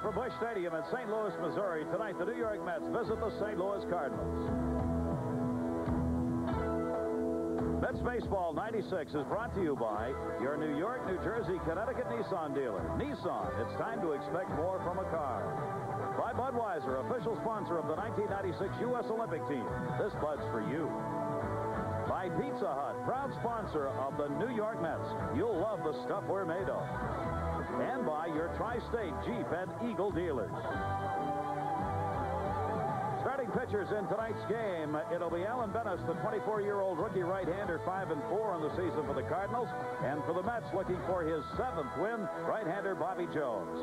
from Busch Stadium in St. Louis, Missouri. Tonight, the New York Mets visit the St. Louis Cardinals. Mets Baseball 96 is brought to you by your New York, New Jersey, Connecticut Nissan dealer. Nissan, it's time to expect more from a car. By Budweiser, official sponsor of the 1996 U.S. Olympic team. This Bud's for you. By Pizza Hut, proud sponsor of the New York Mets. You'll love the stuff we're made of. And by your Tri-State Jeep and Eagle dealers. Starting pitchers in tonight's game, it'll be Alan Bennis, the 24-year-old rookie right-hander, 5-4 on the season for the Cardinals. And for the Mets, looking for his 7th win, right-hander Bobby Jones.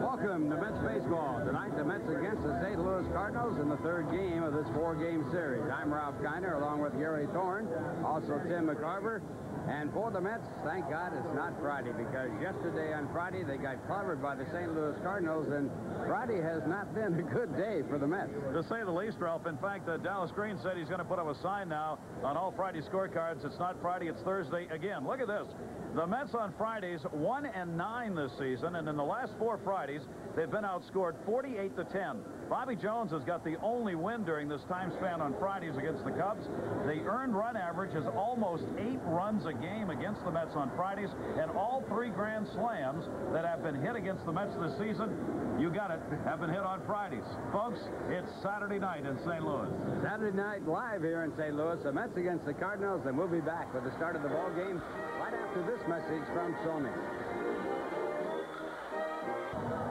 Welcome to Mets Baseball. Tonight, the Mets against the St. Louis Cardinals in the 3rd game of this 4-game series. I'm Ralph Kiner, along with Gary Thorne, also Tim McCarver. And for the Mets, thank God it's not Friday, because yesterday on Friday they got clobbered by the St. Louis Cardinals, and Friday has not been a good day for the Mets. To say the least, Ralph. In fact, Dallas Green said he's going to put up a sign now on all Friday scorecards. It's not Friday, it's Thursday again. Look at this. The Mets on Fridays 1-9 this season, and in the last 4 Fridays, they've been outscored 48-10. Bobby Jones has got the only win during this time span on Fridays against the Cubs. The earned run average is almost 8 runs a game against the Mets on Fridays, and all 3 grand slams that have been hit against the Mets this season, you got it, have been hit on Fridays. Folks, it's Saturday night in St. Louis. Saturday night live here in St. Louis. The Mets against the Cardinals, and we'll be back with the start of the ball game right after this message from Sony.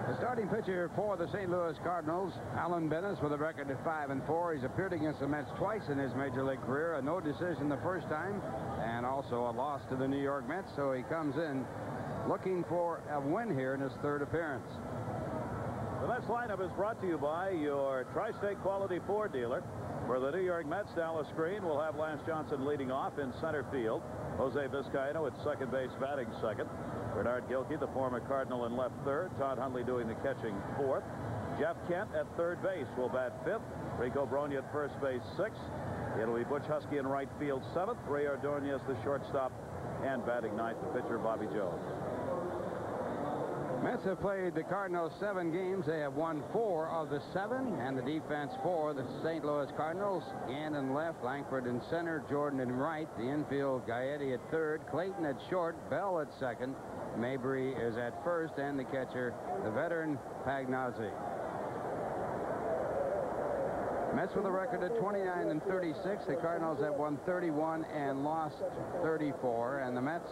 The starting pitcher for the St. Louis Cardinals, Alan Bennis, with a record of 5-4. He's appeared against the Mets twice in his major league career. A no decision the first time, and also a loss to the New York Mets. So he comes in looking for a win here in his 3rd appearance. The Mets lineup is brought to you by your Tri-State Quality Ford dealer. For the New York Mets, Dallas Green will have Lance Johnson leading off in center field. Jose Vizcaino at second base, batting second. Bernard Gilkey, the former Cardinal, in left third. Todd Hundley doing the catching 4th. Jeff Kent at third base will bat 5th. Rico Brogna at first base 6th. It'll be Butch Husky in right field 7th. Ray Ordonez, the shortstop, and batting 9th, the pitcher Bobby Jones. Mets have played the Cardinals 7 games. They have won 4 of the 7, and the defense for the St. Louis Cardinals, Gannon left, Langford in center, Jordan in right, the infield, Gaetti at third, Clayton at short, Bell at second, Mabry is at first, and the catcher, the veteran Pagnozzi. Mets with a record of 29-36. The Cardinals have won 31 and lost 34, and the Mets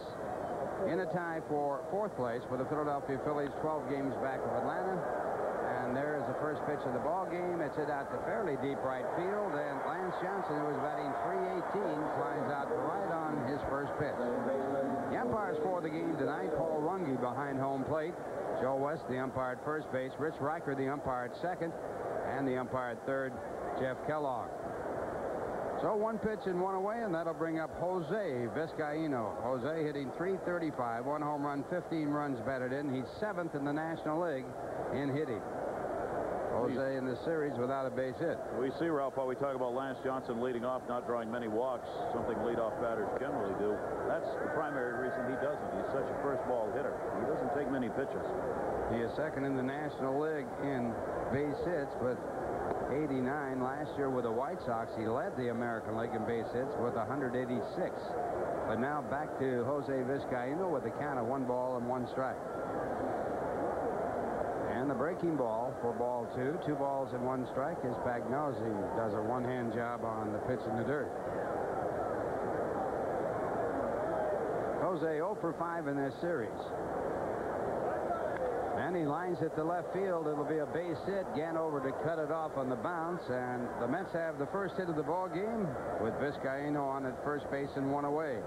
in a tie for 4th place with the Philadelphia Phillies, 12 games back of Atlanta. And there is the first pitch of the ball game. It's hit out to fairly deep right field, and Lance Johnson, who was batting .318, flies out right on his first pitch. The umpires for the game tonight: Paul Runge behind home plate, Joe West, the umpire at first base, Rich Riker, the umpire at second, and the umpire at third, Jeff Kellogg. So 1 pitch and 1 away, and that'll bring up Jose Vizcaino. Jose hitting .335, 1 home run, 15 runs batted in. He's 7th in the National League in hitting. Jose in the series without a base hit. We see, Ralph, while we talk about Lance Johnson leading off, not drawing many walks, something leadoff batters generally do. That's the primary reason he doesn't. He's such a first ball hitter. He doesn't take many pitches. He is 2nd in the National League in base hits with 89. Last year with the White Sox, he led the American League in base hits with 186. But now back to Jose Vizcaino with a count of 1 ball and 1 strike. And the breaking ball for ball 2. 2 balls and 1 strike is Pagnozzi. Does a one-hand job on the pitch in the dirt. Jose 0 for 5 in this series. And he lines it to left field. It'll be a base hit. Ganover to cut it off on the bounce. And the Mets have the first hit of the ball game with Vizcaino on at first base and 1 away.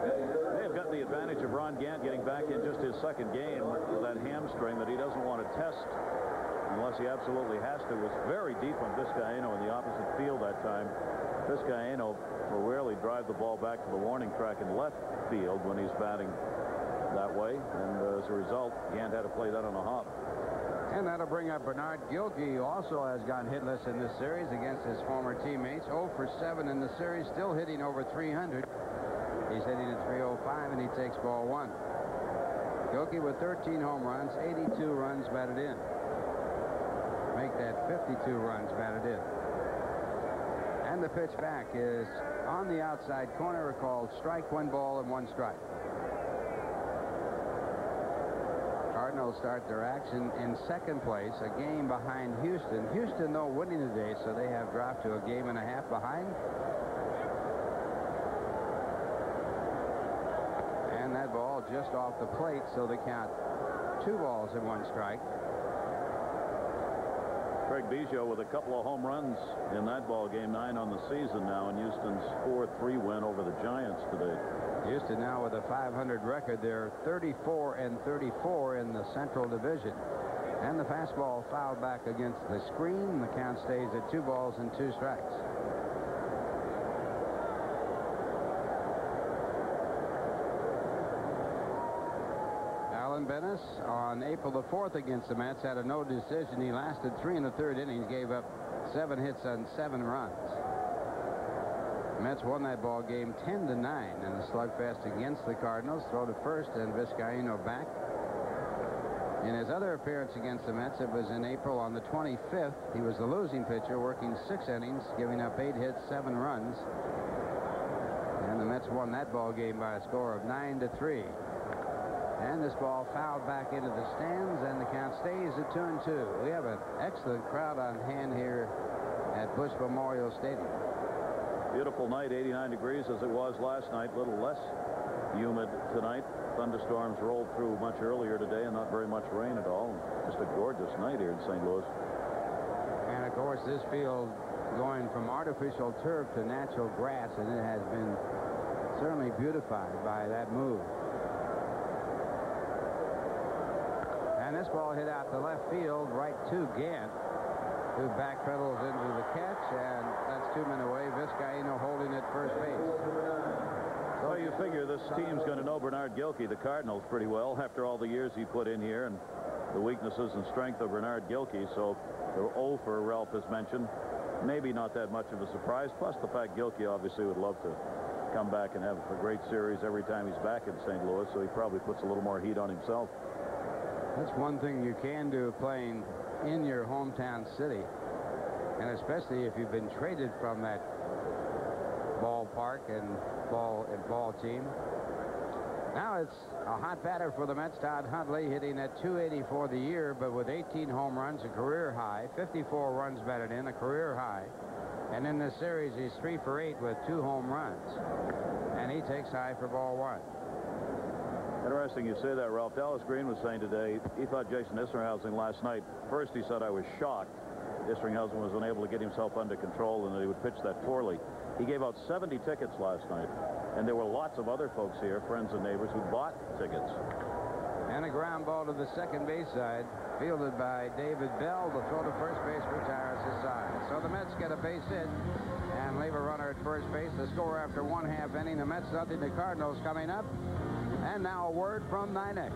They have gotten the advantage of Ron Gant getting back in just his 2nd game with that hamstring that he doesn't want to test unless he absolutely has to. Was very deep on Vizcaino in the opposite field that time. Vizcaino will rarely drive the ball back to the warning track in left field when he's batting that way, and as a result, Gant had to play that on a hop. And that'll bring up Bernard Gilkey, who also has gone hitless in this series against his former teammates. 0 for 7 in the series, still hitting over 300. He's hitting at .305, and he takes ball 1. Gilkey with 13 home runs, 82 runs batted in. Make that 52 runs batted in. And the pitch back is on the outside corner, called strike, 1 ball and 1 strike. Cardinals start their action in second place, a game behind Houston. Houston, though, winning today, so they have dropped to a game and a half behind. And that ball just off the plate, so they count 2 balls and 1 strike. Craig Biggio with a couple of home runs in that ball game, 9 on the season now, in Houston's 4-3 win over the Giants today. Houston now with a .500 record. They're 34-34 in the Central Division. And the fastball fouled back against the screen. The count stays at 2 balls and 2 strikes. Alan Bennis on April the 4th against the Mets had a no decision. He lasted 3 in the 3rd innings, gave up 7 hits on 7 runs. The Mets won that ball game 10-9 in the slugfest against the Cardinals. Throw to first and Vizcaíno back. In his other appearance against the Mets, it was in April on the 25th. He was the losing pitcher, working 6 innings, giving up 8 hits, 7 runs. And the Mets won that ball game by a score of 9-3. And this ball fouled back into the stands, and the count stays at 2-2. We have an excellent crowd on hand here at Busch Memorial Stadium. Beautiful night, 89 degrees as it was last night. A little less humid tonight. Thunderstorms rolled through much earlier today, and not very much rain at all. Just a gorgeous night here in St. Louis. And of course, this field going from artificial turf to natural grass, and it has been certainly beautified by that move. And this ball hit out to left field, right to Gant, who backpedals into the catch, and that's 2 men away. Vizcaíno holding at first base. So you figure this team's going to know Bernard Gilkey, the Cardinals, pretty well after all the years he put in here and the weaknesses and strength of Bernard Gilkey. So the 0 for Ralph has mentioned. Maybe not that much of a surprise. Plus the fact Gilkey obviously would love to come back and have a great series every time he's back in St. Louis. So he probably puts a little more heat on himself. That's one thing you can do playing in your hometown city, and especially if you've been traded from that ballpark and ball team. Now it's a hot batter for the Mets. Todd Huntley hitting at .280 for the year, but with 18 home runs, a career high, 54 runs batted in, a career high. And in this series, he's 3 for 8 with 2 home runs, and he takes high for ball 1. Interesting you say that, Ralph. Dallas Green was saying today he thought Jason Isringhausen last night. First he said, I was shocked Isringhausen was unable to get himself under control and that he would pitch that poorly. He gave out 70 tickets last night, and there were lots of other folks here, friends and neighbors, who bought tickets. And a ground ball to the second base side, fielded by David Bell. The throw to first base retires his side. So the Mets get a base hit and leave a runner at first base. The score after 1/2 inning. The Mets nothing. The Cardinals coming up. And now a word from NYNEX.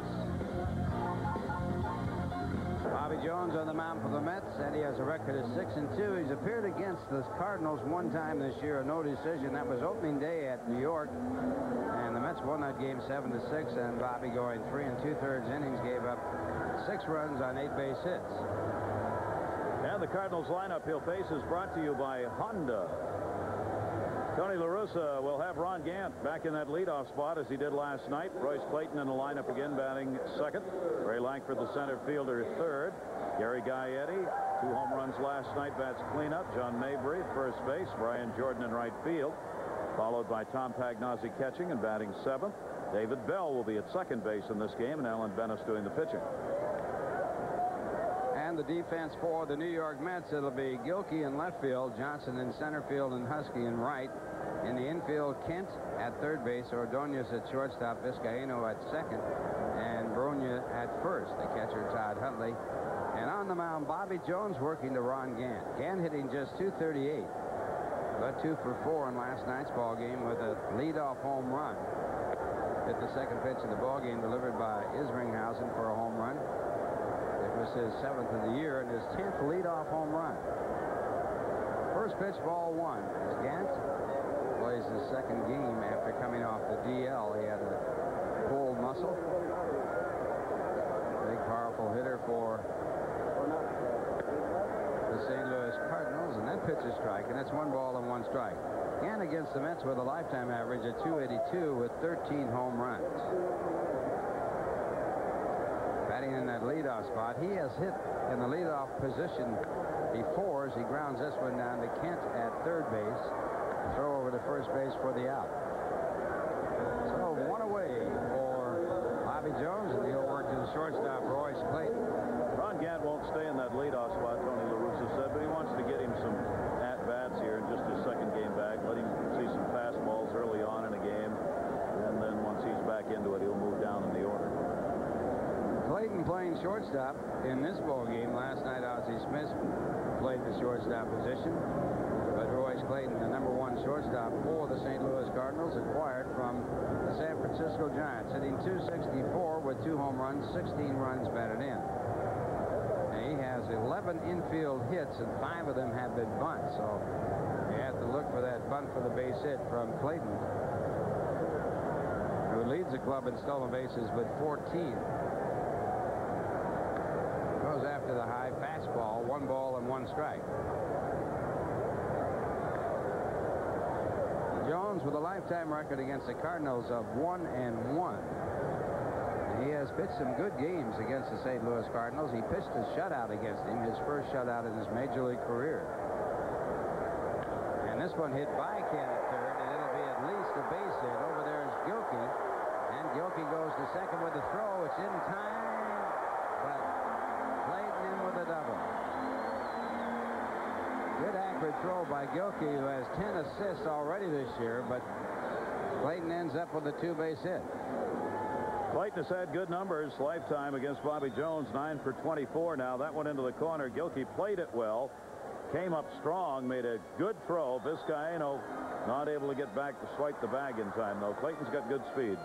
Bobby Jones on the mound for the Mets, and he has a record of 6-2. He's appeared against the Cardinals 1 time this year, a no decision. That was opening day at New York, and the Mets won that game 7-6. And Bobby, going 3 2/3 innings, gave up 6 runs on 8 base hits. And the Cardinals lineup he'll face is brought to you by Honda. Tony La Russa will have Ron Gant back in that leadoff spot as he did last night. Royce Clayton in the lineup again, batting second. Ray Lankford, the center fielder, third. Gary Gaetti, 2 home runs last night, bats cleanup. John Mabry, first base. Brian Jordan in right field, followed by Tom Pagnozzi catching and batting 7th. David Bell will be at second base in this game, and Alan Bennis doing the pitching. And the defense for the New York Mets, it'll be Gilkey in left field, Johnson in center field, and Husky in right. In the infield, Kent at third base, Ordonez at shortstop, Vizcaíno at second, and Bronya at first. The catcher, Todd Huntley. And on the mound, Bobby Jones working to Ron Gant. Gant hitting just .238, but 2 for 4 in last night's ball game with a leadoff home run. Hit the second pitch of the ball game, delivered by Isringhausen for a home run. It was his 7th of the year and his 10th leadoff home run. First pitch, ball 1. As Gant plays his second game after coming off the DL. He had a pulled muscle. the St. Louis Cardinals, and that pitch is strike, and that's 1 ball and 1 strike. And against the Mets with a lifetime average of 282 with 13 home runs. Batting in that leadoff spot, he has hit in the leadoff position before as he grounds this one down to Kent at third base. Throw over to first base for the out. So 1 away for Bobby Jones, and he'll work to the shortstop, Royce Clayton. Ron Gant won't stay in that leadoff spot, Tony La Russa said, but he wants to get him some at-bats here in just his second game back. Let him see some fastballs early on in a game, and then once he's back into it, he'll move down in the order. Clayton playing shortstop in this ball game. Last night, Ozzie Smith played the shortstop position. But Royce Clayton, the #1 shortstop for the St. Louis Cardinals, acquired from the San Francisco Giants, hitting .264 with 2 home runs, 16 runs batted in. And he has 11 infield hits, and 5 of them have been bunts. So you have to look for that bunt for the base hit from Clayton, who leads the club in stolen bases with 14. Goes after the high fastball, 1 ball and 1 strike. Jones with a lifetime record against the Cardinals of 1-1. He has pitched some good games against the St. Louis Cardinals. He pitched a shutout against him, his first shutout in his major league career. And this one hit by Kent at third, and it'll be at least a base hit. Over there is Gilkey, and Gilkey goes to second with the throw. It's in time, but Clayton in with a double. Good accurate throw by Gilkey, who has 10 assists already this year, but Clayton ends up with a 2-base hit. Clayton has had good numbers lifetime against Bobby Jones, 9 for 24 now. That went into the corner. Gilkey played it well, came up strong, made a good throw. Vizcaino not able to get back to swipe the bag in time, though. Clayton's got good speed.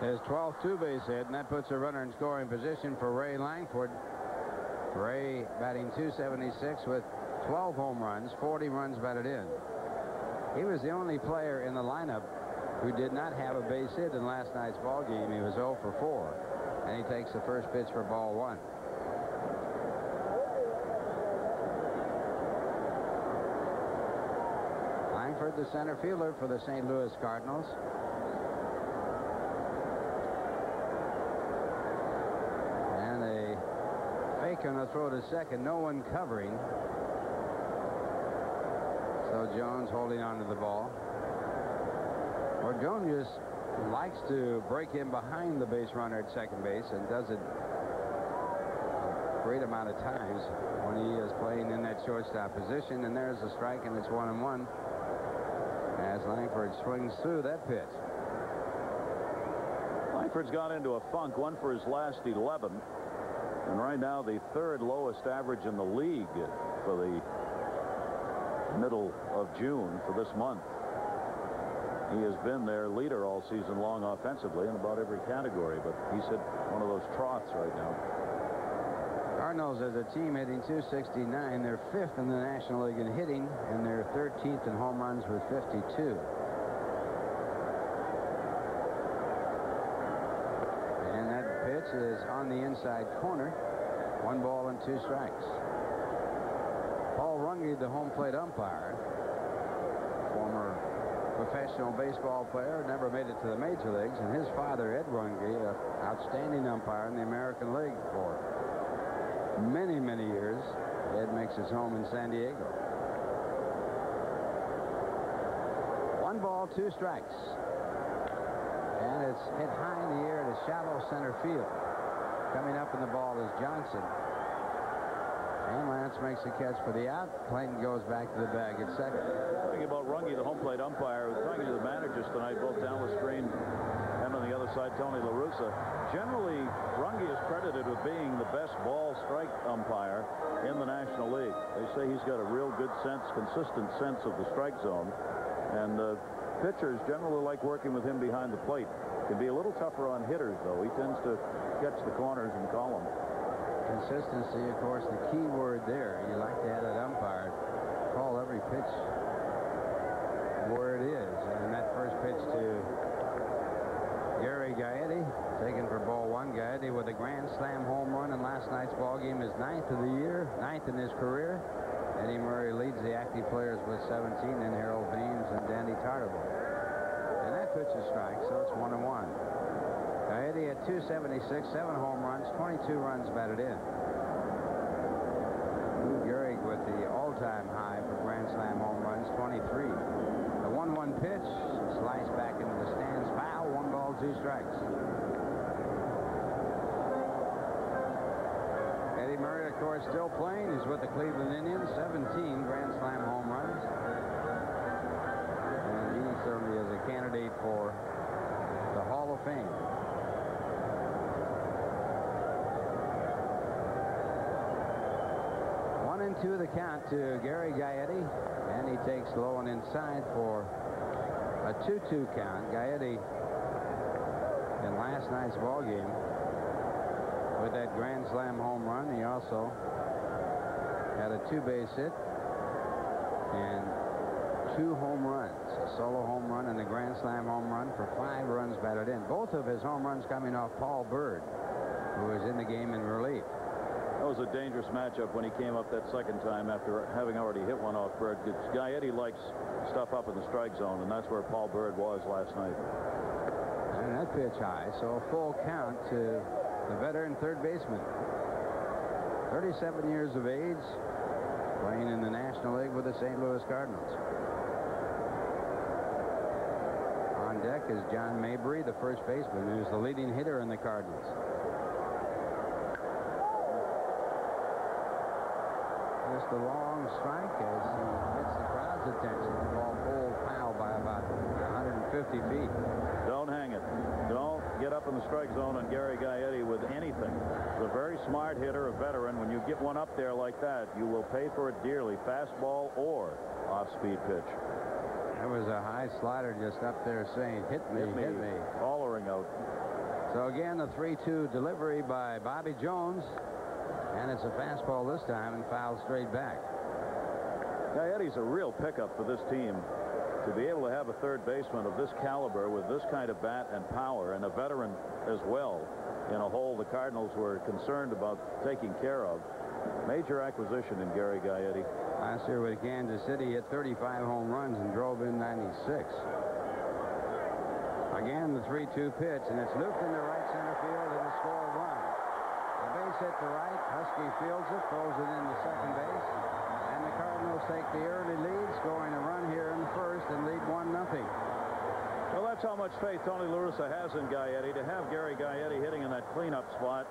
His 12th 2-base hit, and that puts a runner in scoring position for Ray Langford. Ray batting .276 with 12 home runs, 40 runs batted in. He was the only player in the lineup who did not have a base hit in last night's ball game. He was 0 for 4, and he takes the first pitch for ball 1. Langford, the center fielder for the St. Louis Cardinals. And a fake on a throw to second, no one covering. So Jones holding on to the ball. Or Jones just likes to break in behind the base runner at second base, and does it a great amount of times when he is playing in that shortstop position. And there's a strike, and it's 1-1 as Langford swings through that pitch. Langford's got into a funk, 1 for his last 11, and right now the 3rd lowest average in the league for the middle of June for this month. He has been their leader all season long offensively in about every category, but he's hit one of those troughs right now. Cardinals as a team hitting .269. They're 5th in the National League in hitting, and they're 13th in home runs with 52. And that pitch is on the inside corner. 1 ball and 2 strikes. Paul Runge, the home plate umpire, former professional baseball player, never made it to the major leagues, and his father, Ed Runge, an outstanding umpire in the American League for many, many years. Ed makes his home in San Diego. 1 ball, 2 strikes. And it's hit high in the air to shallow center field. Coming up in the ball is Johnson. And Lance makes the catch for the out. Clayton goes back to the bag at second. Talking about Runge, the home plate umpire, talking to the managers tonight, both down the screen and on the other side, Tony La Russa. Generally, Runge is credited with being the best ball strike umpire in the National League. They say he's got a real good sense, consistent sense of the strike zone. And pitchers generally like working with him behind the plate. Can be a little tougher on hitters, though. He tends to catch the corners and call them. Consistency, of course, the key word there. You like to have that umpire call every pitch where it is. And that first pitch to Gary Gaetti, taken for ball 1. Gaetti with a grand slam home run in last night's ball game, his 9th of the year, 9th in his career. Eddie Murray leads the active players with 17, then Harold Beams and Danny Tartable. And that pitch is strike, so it's 1-1. Gaetti at 276, 7 home runs, 22 runs batted in. Lou Gehrig with the all-time high for Grand Slam home runs, 23. The 1-1 pitch, sliced back into the stands, foul, 1 ball, 2 strikes. Eddie Murray, of course, still playing. He's with the Cleveland Indians, 17 Grand Slam home runs. And he certainly is a candidate for the Hall of Fame. 1-2 the count to Gary Gaetti, and he takes low and inside for a 2-2 count. Gaetti in last night's ball game with that Grand Slam home run. He also had a 2-base hit and 2 home runs, a solo home run and a Grand Slam home run for 5 runs batted in. Both of his home runs coming off Paul Byrd, who was in the game in relief. That was a dangerous matchup when he came up that second time after having already hit one off Byrd. Gaetti likes stuff up in the strike zone, and that's where Paul Byrd was last night. And that pitch high, so a full count to the veteran third baseman. 37 years of age, playing in the National League with the St. Louis Cardinals. On deck is John Mabry, the first baseman, who's the leading hitter in the Cardinals. Just a long strike as he gets the crowd's attention. The ball pulled foul by about 150 feet. Don't hang it. Don't get up in the strike zone on Gary Gaetti with anything. He's a very smart hitter, a veteran. When you get one up there like that, you will pay for it dearly. Fastball or off-speed pitch. That was a high slider just up there saying, hit me, hit me. Hollering out. So again, the 3-2 delivery by Bobby Jones. And it's a fastball this time and fouled straight back. Gaetti's a real pickup for this team. To be able to have a third baseman of this caliber with this kind of bat and power, and a veteran as well, in a hole the Cardinals were concerned about taking care of. Major acquisition in Gary Gaetti. Last year with Kansas City, hit 35 home runs and drove in 96. Again, the 3-2 pitch, and it's looped into right center field and a score run. A base hit to right. Husky fields it, throws it into second base, and the Cardinals take the early lead, scoring a run here in the first and lead 1-0. Well, that's how much faith Tony La Russa has in Gaetti. To have Gary Gaetti hitting in that cleanup spot.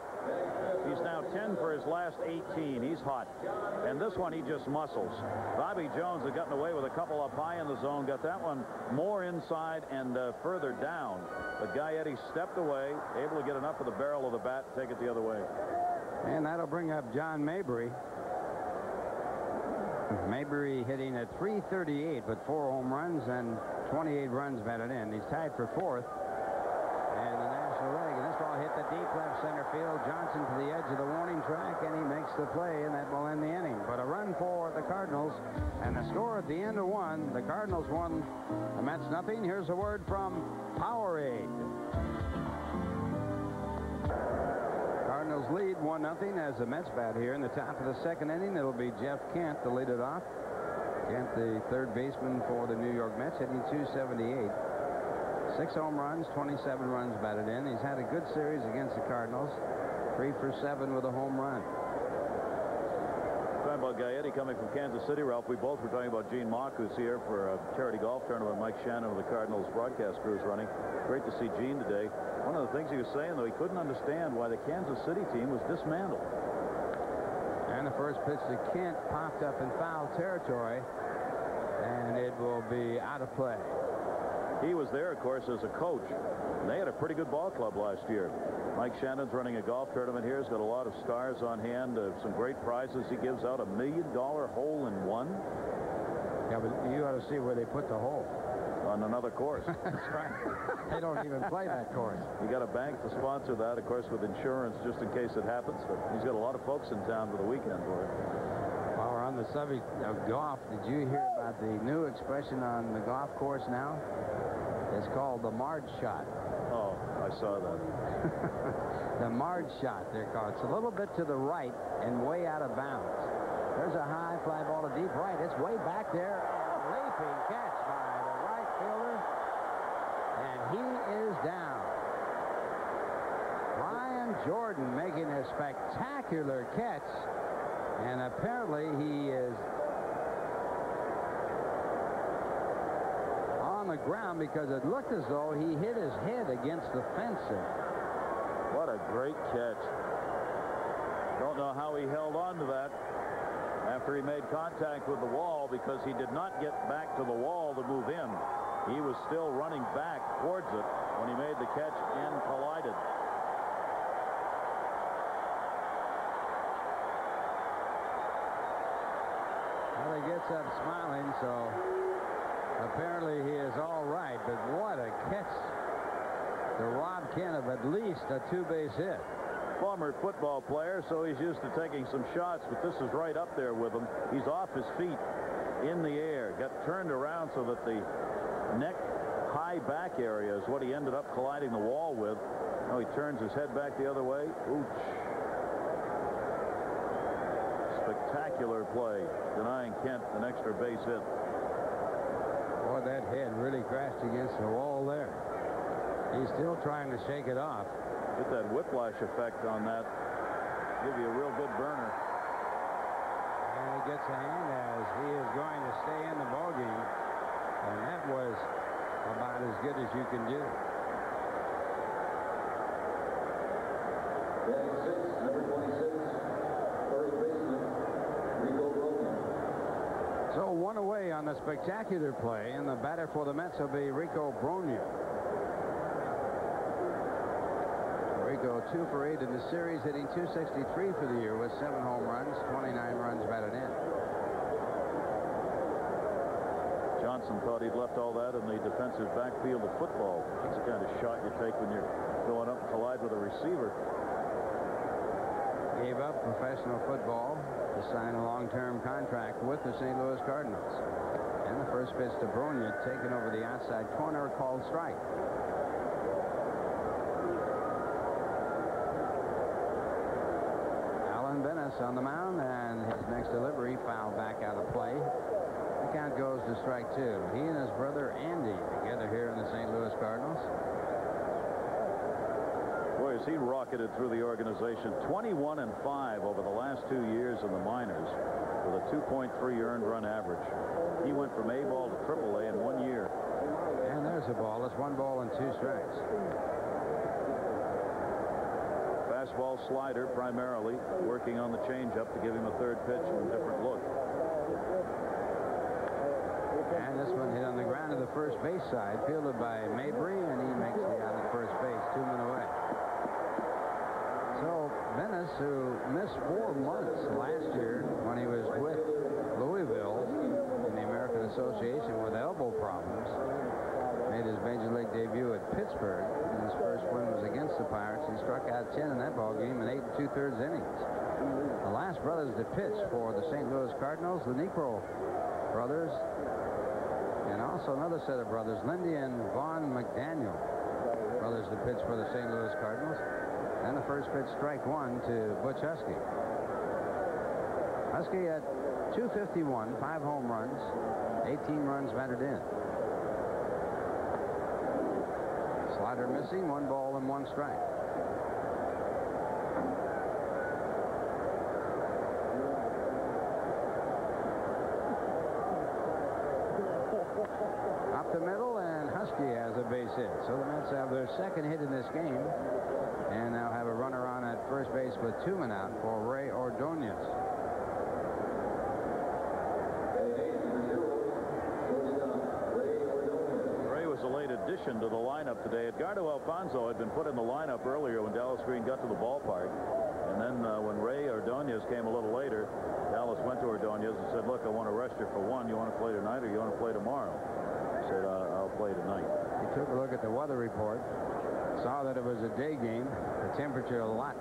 He's now 10 for his last 18. He's hot. And this one he just muscles. Bobby Jones had gotten away with a couple up high in the zone, got that one more inside and further down. But Gaetti stepped away, able to get enough of the barrel of the bat to take it the other way. And that'll bring up John Mabry. Mabry hitting at .338 with 4 home runs and 28 runs batted in. He's tied for 4th in the National League. And this ball hit the deep left center field. Johnson to the edge of the warning track, and he makes the play, and that will end the inning. But a run for the Cardinals, and the score at the end of 1. The Cardinals won, the Mets nothing. Here's a word from Powerade. Cardinals lead 1-0 as the Mets bat here in the top of the second inning. It'll be Jeff Kent to lead it off. Kent, the third baseman for the New York Mets, hitting .278. 6 home runs, 27 runs batted in. He's had a good series against the Cardinals. 3 for 7 with a home run. Talking about Gaetti coming from Kansas City, Ralph. We both were talking about Gene Mock, who's here for a charity golf tournament. Mike Shannon of the Cardinals broadcast crew is running. Great to see Gene today. One of the things he was saying, though, he couldn't understand why the Kansas City team was dismantled. And the first pitch to Kent popped up in foul territory, and it will be out of play. He was there, of course, as a coach. And they had a pretty good ball club last year. Mike Shannon's running a golf tournament here. He's got a lot of stars on hand, some great prizes. He gives out a $1 million hole-in-one. Yeah, but you ought to see where they put the hole. On another course. That's right. They don't even play that course. You got a bank to sponsor that, of course, with insurance just in case it happens. But he's got a lot of folks in town for the weekend for it. While we're on the subject of golf, did you hear about the new expression on the golf course now? It's called the Marge shot. Oh, I saw that. The Marge shot, they're called. It's a little bit to the right and way out of bounds. There's a high fly ball to deep right. It's way back there. And leaping catch by the right fielder. And he is down. Ryan Jordan making a spectacular catch. And apparently he is on the ground because it looked as though he hit his head against the fence there. What a great catch. Don't know how he held on to that after he made contact with the wall, because he did not get back to the wall to move in. He was still running back towards it when he made the catch and collided. Well, he gets up smiling, so apparently he is all right. But what a catch to rob Kent of at least a two-base hit. Former football player, so he's used to taking some shots, but this is right up there with him. He's off his feet in the air, got turned around so that the neck high back area is what he ended up colliding the wall with. Now he turns his head back the other way. Ooch. Spectacular play, denying Kent an extra base hit. Boy, that head really crashed against the wall there. He's still trying to shake it off. Get that whiplash effect on that. Give you a real good burner. And he gets a hand as he is going to stay in the ballgame. And that was about as good as you can do. Number 26, first baseman, Rico Roman. So one away on the spectacular play, and the batter for the Mets will be Rico Brogna. Rico 2 for 8 in the series, hitting .263 for the year with 7 home runs, 29 runs batted in. Johnson thought he'd left all that in the defensive backfield of football. That's the kind of shot you take when you're going up and collide with a receiver. Gave up professional football to sign a long-term contract with the St. Louis Cardinals. And the first pitch to Brogna, taken over the outside corner, called strike. On the mound, and his next delivery fouled back out of play. The count goes to strike 2. He and his brother Andy together here in the St. Louis Cardinals. Boy, has he rocketed through the organization. 21-5 over the last 2 years in the minors with a 2.3 earned run average. He went from A ball to AAA in 1 year. And there's a ball. It's 1 ball and 2 strikes. Fastball slider primarily, working on the changeup to give him a third pitch and a different look. And this one hit on the ground to the first base side, fielded by Mabry, and he makes the out at first base, 2 men away. So Venice, who missed 4 months last year when he was with Louisville in the American Association with elbow problems, made his major league debut at Pittsburgh, and his first win was against the Pirates. He struck out 10 in that ball game in 8 2/3 innings. The last brothers to pitch for the St. Louis Cardinals, the Necro brothers, and also another set of brothers, Lindy and Vaughn McDaniel, brothers to pitch for the St. Louis Cardinals. And the first pitch, strike 1 to Butch Husky. Husky at .251, 5 home runs, 18 runs batted in. Slider missing, 1 ball and 1 strike. Up the middle, and Husky has a base hit. So the Mets have their second hit in this game, and now have a runner on at first base with 2 men out for Ray Ordonez. A late addition to the lineup today. Edgardo Alfonso had been put in the lineup earlier when Dallas Green got to the ballpark, and then when Ray Ordonez came a little later, Dallas went to Ordonez and said, look, I want to rest you for 1. You want to play tonight or you want to play tomorrow? He said, I'll play tonight. He took a look at the weather report, saw that it was a day game, the temperature a lot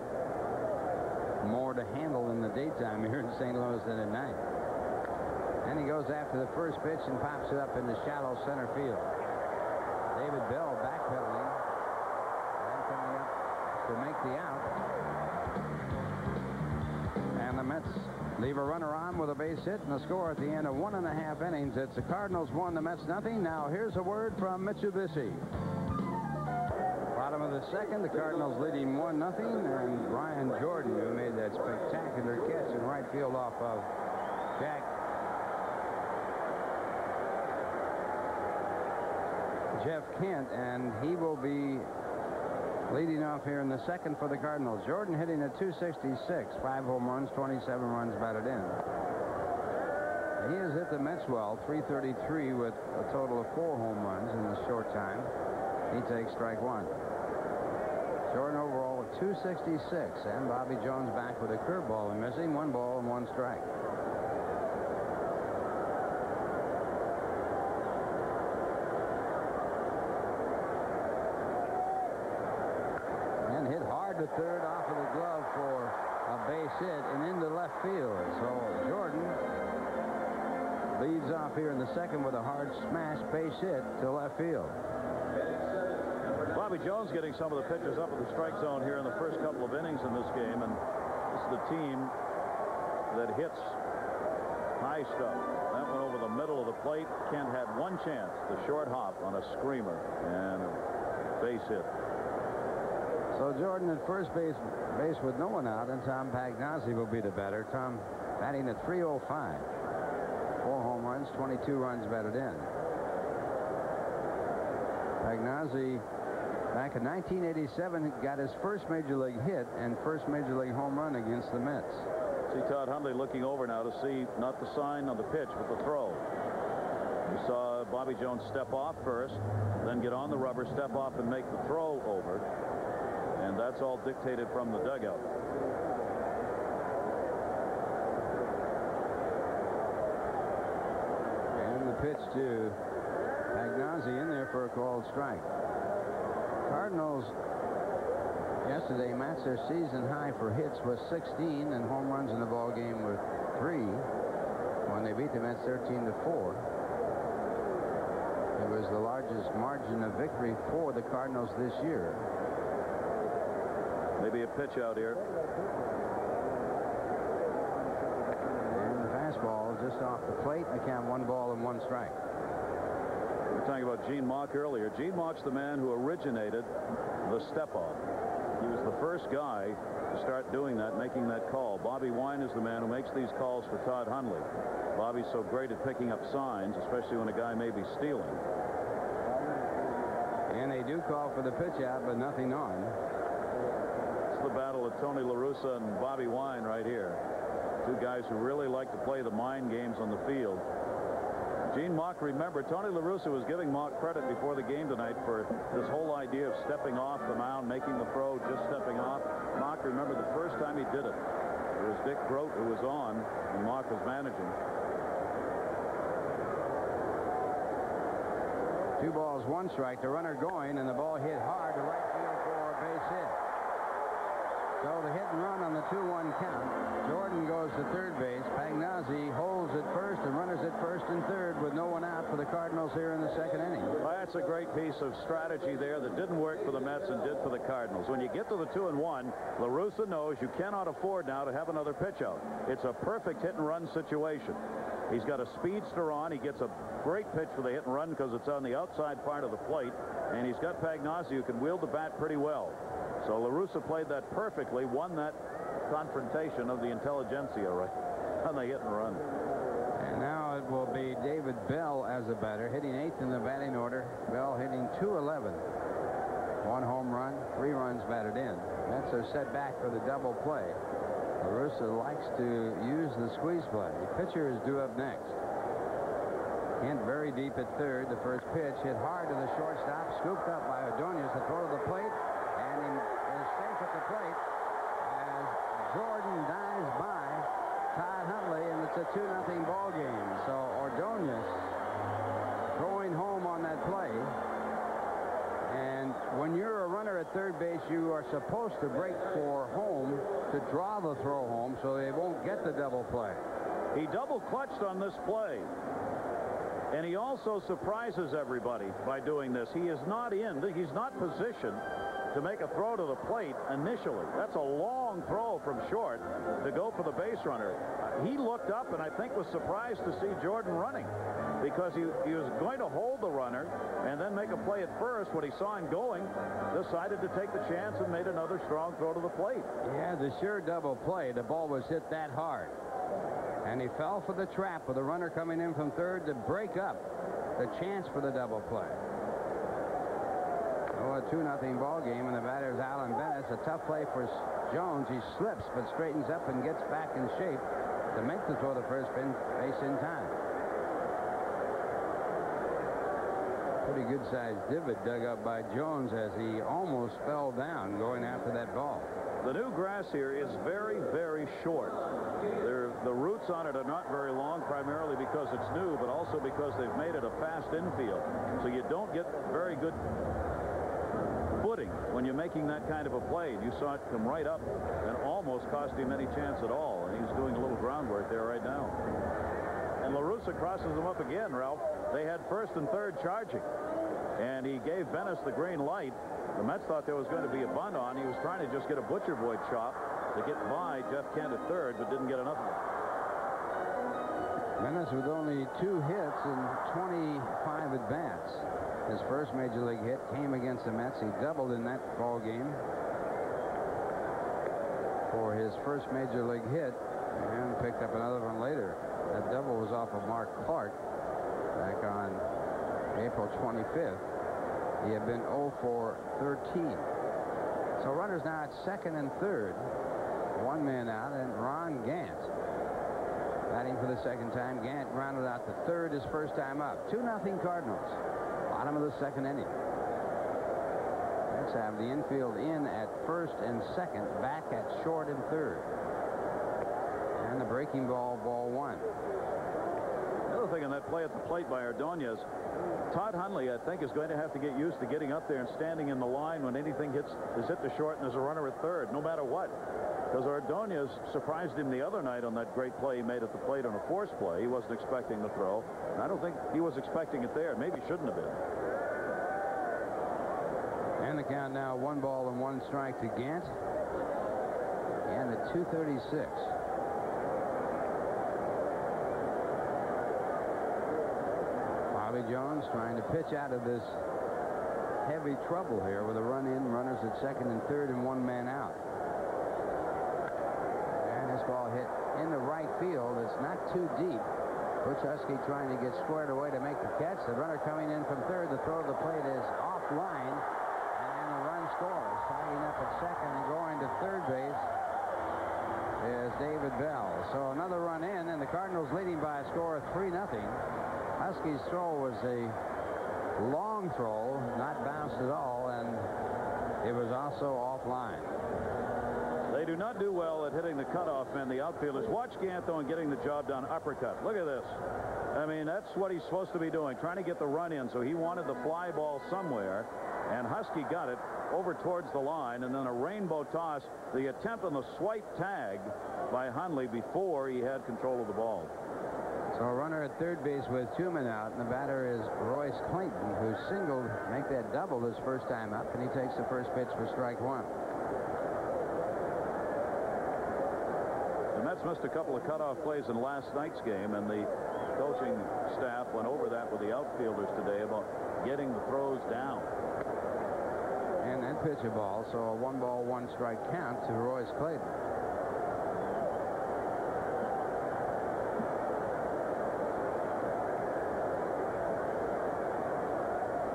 more to handle in the daytime here in St. Louis than at night. And he goes after the first pitch and pops it up in the shallow center field. David Bell backpedaling and coming up to make the out. And the Mets leave a runner on with a base hit, and the score at the end of 1.5 innings. It's the Cardinals 1, the Mets nothing. Now here's a word from Mitsubishi. Bottom of the second, the Cardinals leading 1-0, and Ryan Jordan, who made that spectacular catch in right field off of Jeff Kent, and he will be leading off here in the second for the Cardinals. Jordan hitting at .266, 5 home runs, 27 runs batted in. He has hit the Mets well, .333 with a total of 4 home runs in this short time. He takes strike 1. Jordan overall with .266, and Bobby Jones back with a curveball and missing. 1 ball and 1 strike. Hit hard to third off of the glove for a base hit and into left field. So Jordan leads off here in the second with a hard smash base hit to left field. Bobby Jones getting some of the pitches up in the strike zone here in the first couple of innings in this game, and this is the team that hits high stuff. That went over the middle of the plate. Kent had 1 chance, the short hop on a screamer and a base hit. So Jordan at first base with no one out, and Tom Pagnozzi will be the batter. Tom batting at .305. 4 home runs, 22 runs batted in. Pagnozzi, back in 1987, got his first major league hit and first major league home run against the Mets. See Todd Hundley looking over now to see not the sign on the pitch, but the throw. We saw Bobby Jones step off first, then get on the rubber, step off, and make the throw over. And that's all dictated from the dugout. And the pitch to Pagnozzi in there for a called strike. Cardinals yesterday matched their season high for hits with 16, and home runs in the ball game with 3 when they beat the Mets 13-4. It was the largest margin of victory for the Cardinals this year. Maybe a pitch out here. And the fastball just off the plate. I count 1 ball and 1 strike. We were talking about Gene Mauch earlier. Gene Mauch's the man who originated the step-off. He was the first guy to start doing that, making that call. Bobby Wine is the man who makes these calls for Todd Hundley. Bobby's so great at picking up signs, especially when a guy may be stealing. And they do call for the pitch out, but nothing on. The battle of Tony La Russa and Bobby Wine right here. 2 guys who really like to play the mind games on the field. Gene Mauch, remember, Tony La Russa was giving Mauch credit before the game tonight for this whole idea of stepping off the mound, making the throw, just stepping off. Mauch, remember, the first time he did it, it was Dick Grote who was on, and Mauch was managing. 2 balls, 1 strike. The runner going, and the ball hit hard to right field for a base hit. So the hit and run on the 2-1 count. Jordan goes to third base. Pagnozzi holds at first and runners at first and third with no one out for the Cardinals here in the second inning. Well, that's a great piece of strategy there that didn't work for the Mets and did for the Cardinals. When you get to the 2-1, La Russa knows you cannot afford now to have another pitch out. It's a perfect hit and run situation. He's got a speedster on. He gets a great pitch for the hit and run because it's on the outside part of the plate, and he's got Pagnozzi who can wield the bat pretty well. So La Russa played that perfectly, won that confrontation of the intelligentsia right on the hit and run. And now it will be David Bell as a batter, hitting 8th in the batting order. Bell hitting .211. 1 home run, 3 runs batted in. Mets are set back for the double play. La Russa likes to use the squeeze play. The pitcher is due up next. Kent very deep at third. The first pitch hit hard to the shortstop, scooped up by Ordonez. The throw to the plate, and he is safe at the plate as Jordan dives by Todd Hundley, and it's a 2-0 ball game. So Ordonez going home on that play. And when you're a runner at third base, you are supposed to break for home to draw the throw home so they won't get the double play. He double clutched on this play. And he also surprises everybody by doing this. He is not in. He's not positioned to make a throw to the plate initially. That's a long throw from short to go for the base runner. He looked up and I think was surprised to see Jordan running, because he was going to hold the runner and then make a play at first. When he saw him going, decided to take the chance and made another strong throw to the plate. Yeah, the sure double play. The ball was hit that hard. And he fell for the trap with a runner coming in from third to break up the chance for the double play. Oh, a 2-0 ball game, and the batter is Alan Bennett. It's a tough play for Jones. He slips but straightens up and gets back in shape to make the throw to first base in time. Pretty good-sized divot dug up by Jones as he almost fell down going after that ball. The new grass here is very, very short. The roots on it are not very long, primarily because it's new, but also because they've made it a fast infield. So you don't get very good footing when you're making that kind of a play. You saw it come right up and almost cost him any chance at all. And he's doing a little groundwork there right now. And La Russa crosses him up again, Ralph. They had first and third charging, and he gave Bennis the green light. The Mets thought there was going to be a bunt on. He was trying to just get a butcher boy chop to get by Jeff Kent at third, but didn't get enough of it. Bennis with only 2 hits and 25 at-bats. His first major league hit came against the Mets. He doubled in that ball game for his first major league hit and picked up another one later. That double was off of Mark Clark back on April 25th. He had been 0 for 13. So runners now at second and third. 1 man out, and Ron Gant batting for the second time. Gant rounded out the third his first time up. 2-0 Cardinals. Bottom of the second inning. Let's have the infield in at first and second, back at short and third. And the breaking ball, ball 1. Another thing on that play at the plate by Ordonez, Todd Hundley, I think, is going to have to get used to getting up there and standing in the line when anything is hit to short and there's a runner at third, no matter what. Because Ordonez surprised him the other night on that great play he made at the plate on a force play. He wasn't expecting the throw. And I don't think he was expecting it there. Maybe shouldn't have been. And the count now, 1 ball and 1 strike to Gant. And at 2:36. Bobby Jones trying to pitch out of this heavy trouble here with a run in, runners at second and third, and 1 man out. And this ball hit in the right field. It's not too deep. Butch Husky trying to get squared away to make the catch. The runner coming in from third. The throw to the plate is offline, and the run scores. Tying up at second and going to third base is David Bell. So another run in, and the Cardinals leading by a score of 3-0. Husky's throw was a long throw, not bounced at all, and it was also offline. They do not do well at hitting the cutoff men, the outfielders. Watch Gantho and getting the job done. Uppercut. Look at this. I mean, that's what he's supposed to be doing, trying to get the run in. So he wanted the fly ball somewhere, and Husky got it over towards the line, and then a rainbow toss. The attempt on the swipe tag by Hundley before he had control of the ball. So a runner at third base with 2 men out, and the batter is Royce Clayton, who singled, make that double his first time up, and he takes the first pitch for strike 1. The Mets missed a couple of cutoff plays in last night's game, and the coaching staff went over that with the outfielders today about getting the throws down. And then pitch a ball, so a 1 ball, 1 strike count to Royce Clayton.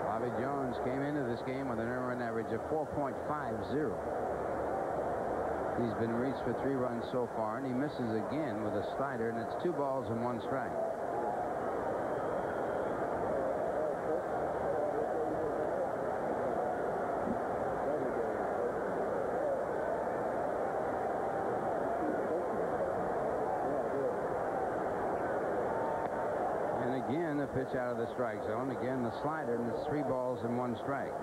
Bobby Jones came into this game with an earned run average of 4.50. He's been reached for 3 runs so far, and he misses again with a slider, and it's 2 balls and 1 strike. And again, a pitch out of the strike zone. Again, the slider, and it's 3 balls and 1 strike.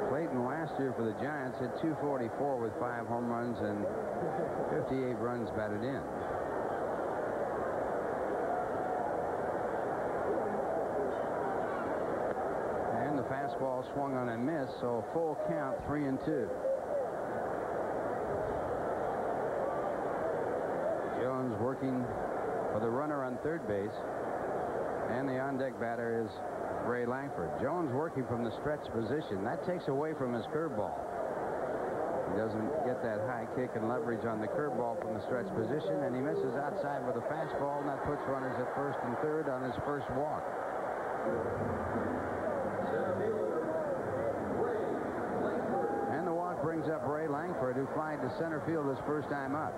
Clayton last year for the Giants hit .244 with 5 home runs and 58 runs batted in. fastball swung on and missed, so full count, 3-2. Jones working for the runner on third base, and the on-deck batter is Ray Langford. Jones working from the stretch position. That takes away from his curveball. He doesn't get that high kick and leverage on the curveball from the stretch position, and he misses outside with a fastball, and that puts runners at first and third on his first walk. And the walk brings up Ray Langford, who flied to center field his first time up.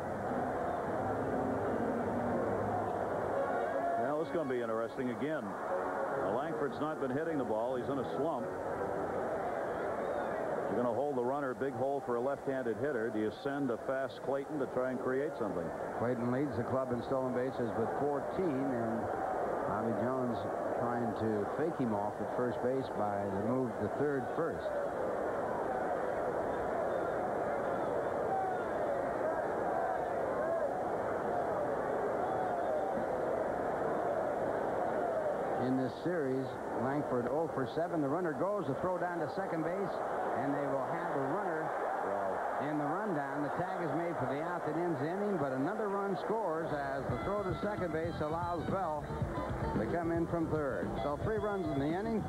Well, it's going to be interesting again. Langford's not been hitting the ball. He's in a slump. You're going to hold the runner, big hole for a left-handed hitter. Do you send a fast Clayton to try and create something? Clayton leads the club in stolen bases with 14, and Bobby Jones trying to fake him off at first base by the move to third first. In this series, Langford 0 for 7. The runner goes. The throw down to second base, and they will have a runner in the rundown. The tag is made for the out that ends the inning, but another run scores as the throw to second base allows Bell to come in from third. So 3 runs in the inning,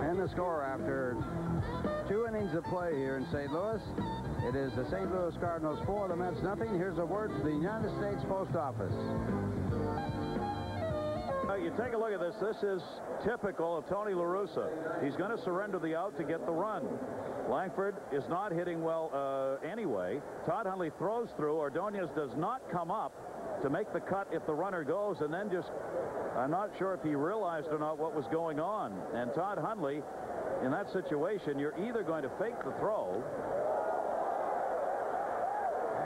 and the score after 2 innings of play here in St. Louis. It is the St. Louis Cardinals 4, the Mets nothing. Here's a word from the United States Post Office. You take a look at this. This is typical of Tony La Russa. He's going to surrender the out to get the run. Langford is not hitting well anyway. Todd Hundley throws through. Ordonez does not come up to make the cut if the runner goes, and then just, I'm not sure if he realized or not what was going on. And Todd Hundley, in that situation, you're either going to fake the throw.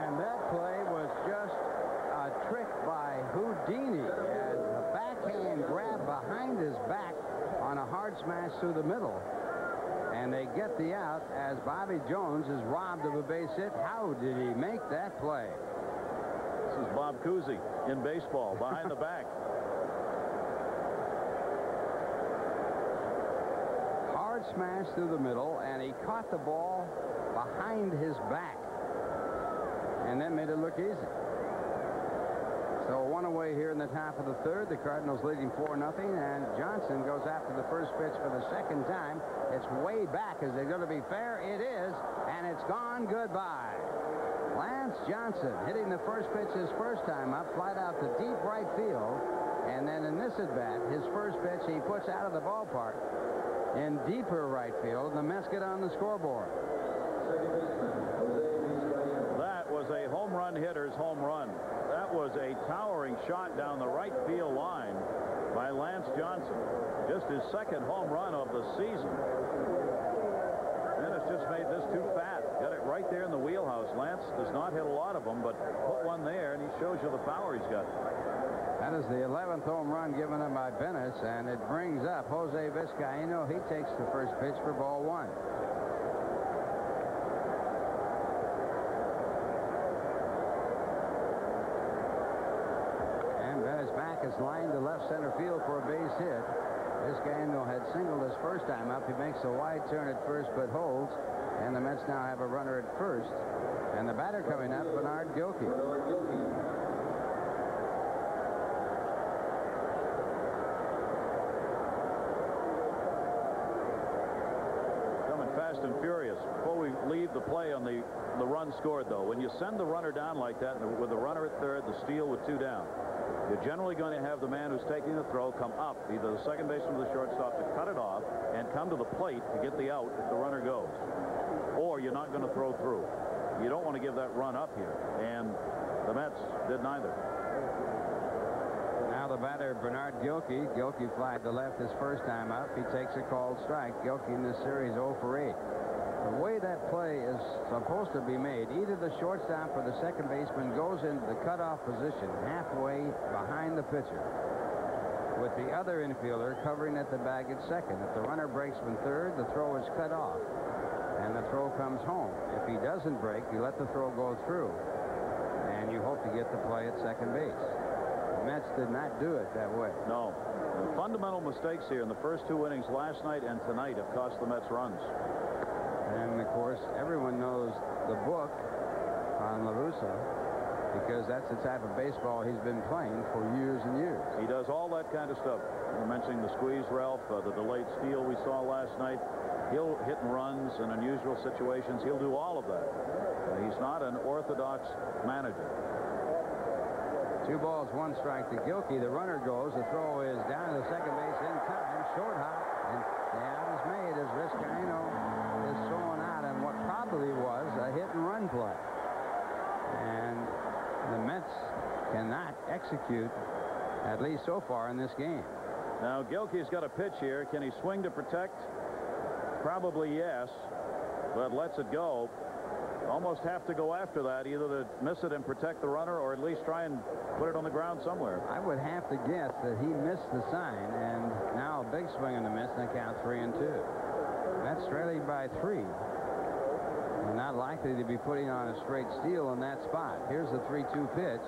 And that play was just a trick by Houdini. A backhand grab behind his back on a hard smash through the middle. And they get the out as Bobby Jones is robbed of a base hit. How did he make that play? This is Bob Cousy in baseball, behind the back. Hard smash through the middle, and he caught the ball behind his back. And that made it look easy. So 1 away here in the top of the third. The Cardinals leading 4-0, and Johnson goes after the first pitch for the second time. It's way back. Is it going to be fair? It is, and it's gone. Goodbye. Lance Johnson hitting the first pitch his first time up, flied out to deep right field, and then in this at bat, his first pitch he puts out of the ballpark in deeper right field. The Mets get on the scoreboard. That was a home run hitter's home run. That was a towering shot down the right field line by Lance Johnson. Just his second home run of the season. Dennis just made this too fat. Got it right there in the wheelhouse. Lance does not hit a lot of them, but put one there, and he shows you the power he's got. That is the 11th home run given up by Bennett, and it brings up Jose Vizcaíno. He takes the first pitch for ball 1. Back is lined to left center field for a base hit. Vizcaíno had singled his first time up. He makes a wide turn at first but holds, and the Mets now have a runner at first. And the batter coming up, Bernard Gilkey. Coming fast and furious. Before we leave the play on the run scored, though, when you send the runner down like that with the runner at third, the steal with 2 down, you're generally going to have the man who's taking the throw come up, either the second baseman or the shortstop, to cut it off and come to the plate to get the out if the runner goes. Or you're not going to throw through. You don't want to give that run up here. And the Mets did neither. Now the batter, Bernard Gilkey. Gilkey flied to left his first time up. He takes a called strike. Gilkey in this series 0 for 8. The way that play is supposed to be made, either the shortstop or the second baseman goes into the cutoff position halfway behind the pitcher, with the other infielder covering at the bag at second. If the runner breaks from third, the throw is cut off, and the throw comes home. If he doesn't break, you let the throw go through, and you hope to get the play at second base. The Mets did not do it that way. No. The fundamental mistakes here in the first 2 innings last night and tonight have cost the Mets runs. And, of course, everyone knows the book on La Russa because that's the type of baseball he's been playing for years and years. He does all that kind of stuff. We're mentioning the squeeze, Ralph, the delayed steal we saw last night. He'll hit and runs in unusual situations. He'll do all of that. He's not an orthodox manager. 2 balls, 1 strike to Gilkey. The runner goes. The throw is down to the second base in time. Short hop. And the out is made as Vizcaino is thrown out on what probably was a hit-and-run play. And the Mets cannot execute, at least so far in this game. Now, Gilkey's got a pitch here. Can he swing to protect? Probably yes, but lets it go. Almost have to go after that, either to miss it and protect the runner or at least try and put it on the ground somewhere. I would have to guess that he missed the sign, and now a big swing and a miss, and the count 3-2. That's trailing by 3. And not likely to be putting on a straight steal in that spot. Here's the 3-2 pitch,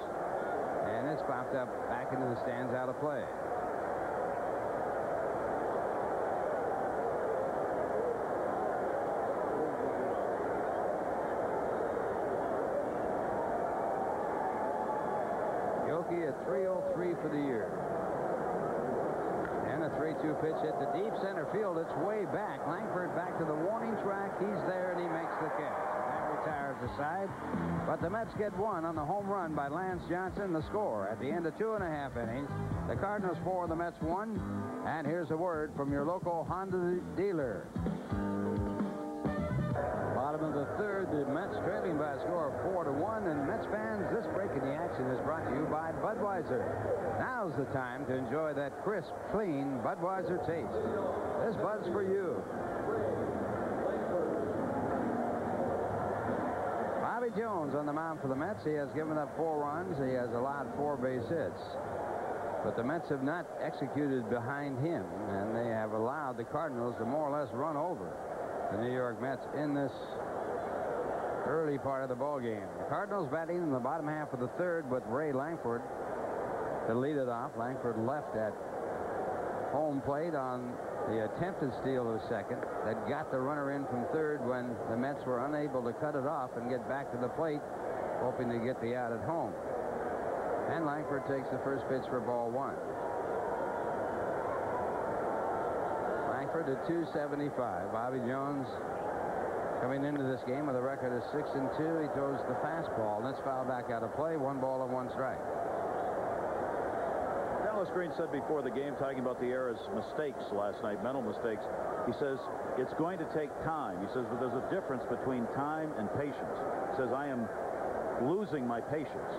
and it's popped up back into the stands out of play. Gilkey at 303 for the year. And a 3-2 pitch hit the deep center field. It's way back. Langford back to the warning track. He's there, and he makes the catch. That retires the side. But the Mets get 1 on the home run by Lance Johnson. The score at the end of 2.5 innings. The Cardinals 4, the Mets 1. And here's a word from your local Honda dealer. Bottom of the third, the Mets trailing by a score of 4-1. And Mets fans, this break in the action is brought to you by Budweiser. Now's the time to enjoy that crisp, clean Budweiser taste. This Bud's for you. Bobby Jones on the mound for the Mets. He has given up 4 runs. He has allowed 4 base hits. But the Mets have not executed behind him, and they have allowed the Cardinals to more or less run over the New York Mets in this early part of the ball game. The Cardinals batting in the bottom half of the third with Ray Langford to lead it off. Langford left at home plate on the attempted steal of second that got the runner in from third when the Mets were unable to cut it off and get back to the plate, hoping to get the out at home. And Langford takes the first pitch for ball 1. Langford at 275. Bobby Jones coming into this game with a record of 6-2. He throws the fastball, and it's fouled back out of play. 1 ball and 1 strike. Dallas Green said before the game, talking about the era's mistakes last night, mental mistakes, he says it's going to take time. He says, but there's a difference between time and patience. He says, I am losing my patience.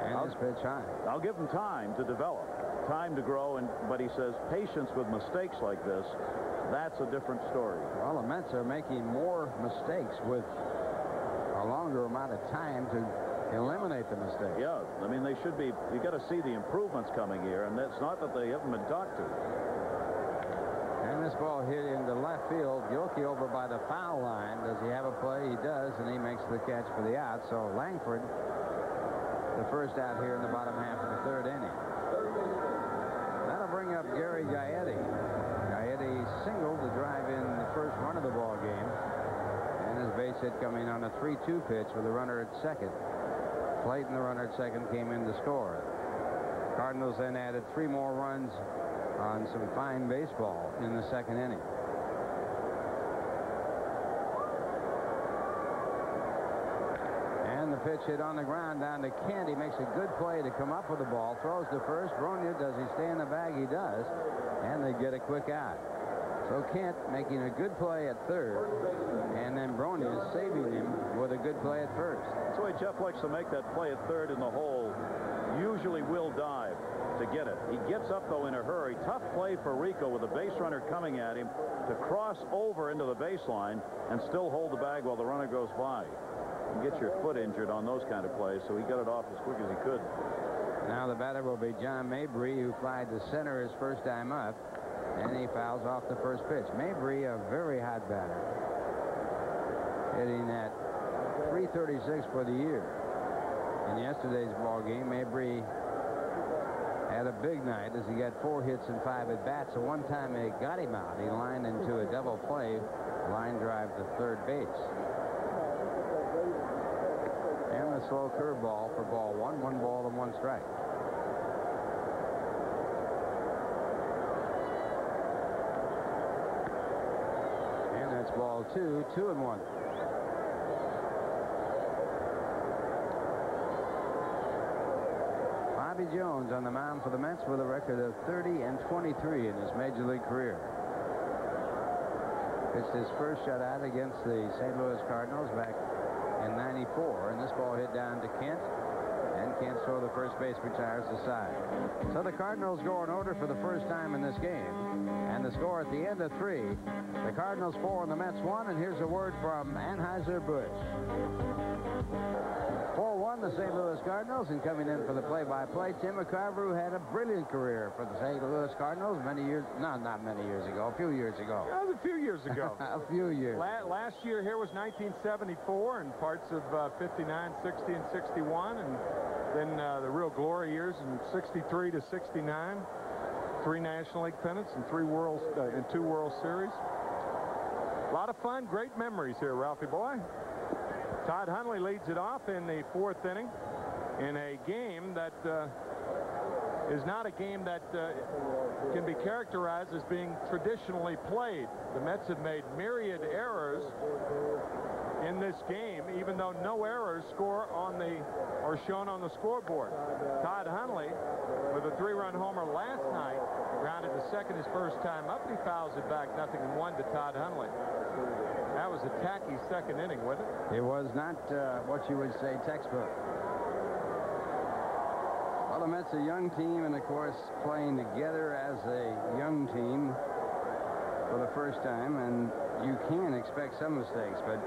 And his pitch high. I'll give him time to develop, time to grow, but he says patience with mistakes like this, that's a different story. Well, the Mets are making more mistakes with a longer amount of time to eliminate the mistakes. Yeah, I mean, they should be. You got to see the improvements coming here, and it's not that they haven't been talked to. And this ball hit into left field. Gilkey over by the foul line. Does he have a play? He does, and he makes the catch for the out. So Langford, the first out here in the bottom half of the third inning. That'll bring up Gary Gaetti. Gaetti singled to drive in the first run of the ball game. And his base hit coming on a 3-2 pitch with a runner at second. Clayton, the runner at second, came in to score. Cardinals then added 3 more runs on some fine baseball in the second inning. And the pitch hit on the ground down to Kent. He makes a good play to come up with the ball. Throws to first. Bronya, does he stay in the bag? He does. And they get a quick out. So Kent making a good play at third. And then Bronya is saving him with a good play at first. That's the way Jeff likes to make that play at third in the hole. Usually will dive to get it. He gets up, though, in a hurry. Tough play for Rico with a base runner coming at him to cross over into the baseline and still hold the bag while the runner goes by. You get your foot injured on those kind of plays, so he got it off as quick as he could. Now the batter will be John Mabry, who flied to center his first time up, and he fouls off the first pitch. Mabry, a very hot batter, hitting at .336 for the year. in yesterday's ball game. Mabry had a big night as he got 4 hits and 5 at-bats. So one time they got him out. He lined into a double play, line drive to third base. And a slow curveball for ball 1. 1 ball and 1 strike. And that's ball 2. 2-1. Bobby Jones on the mound for the Mets with a record of 30-23 in his major league career. Pitched his first shutout against the St. Louis Cardinals back in '94, and this ball hit down to Kent, and Kent's throw the first base retires aside. So the Cardinals go in order for the first time in this game, and the score at the end of 3. The Cardinals 4 and the Mets 1, and here's a word from Anheuser-Busch. 4-1 the St. Louis Cardinals, and coming in for the play-by-play, Tim McCarver, who had a brilliant career for the St. Louis Cardinals many years, not many years ago, a few years ago. That was a few years ago. A few years. Last year here was 1974 and parts of 59, 60, and 61, and then the real glory years in 63 to 69. 3 National League pennants and 2 World Series. A lot of fun, great memories here, Ralphie boy. Todd Hundley leads it off in the 4th inning in a game that is not a game that can be characterized as being traditionally played. The Mets have made myriad errors in this game, even though no errors are shown on the scoreboard. Todd Hundley, with a 3-run homer last night, grounded to second his first time up. He fouls it back 0-1 to Todd Hundley. That was a tacky 2nd inning, wasn't it? It was not what you would say textbook. Well, the Mets are a young team, and of course playing together as a young team for the first time, and you can expect some mistakes. But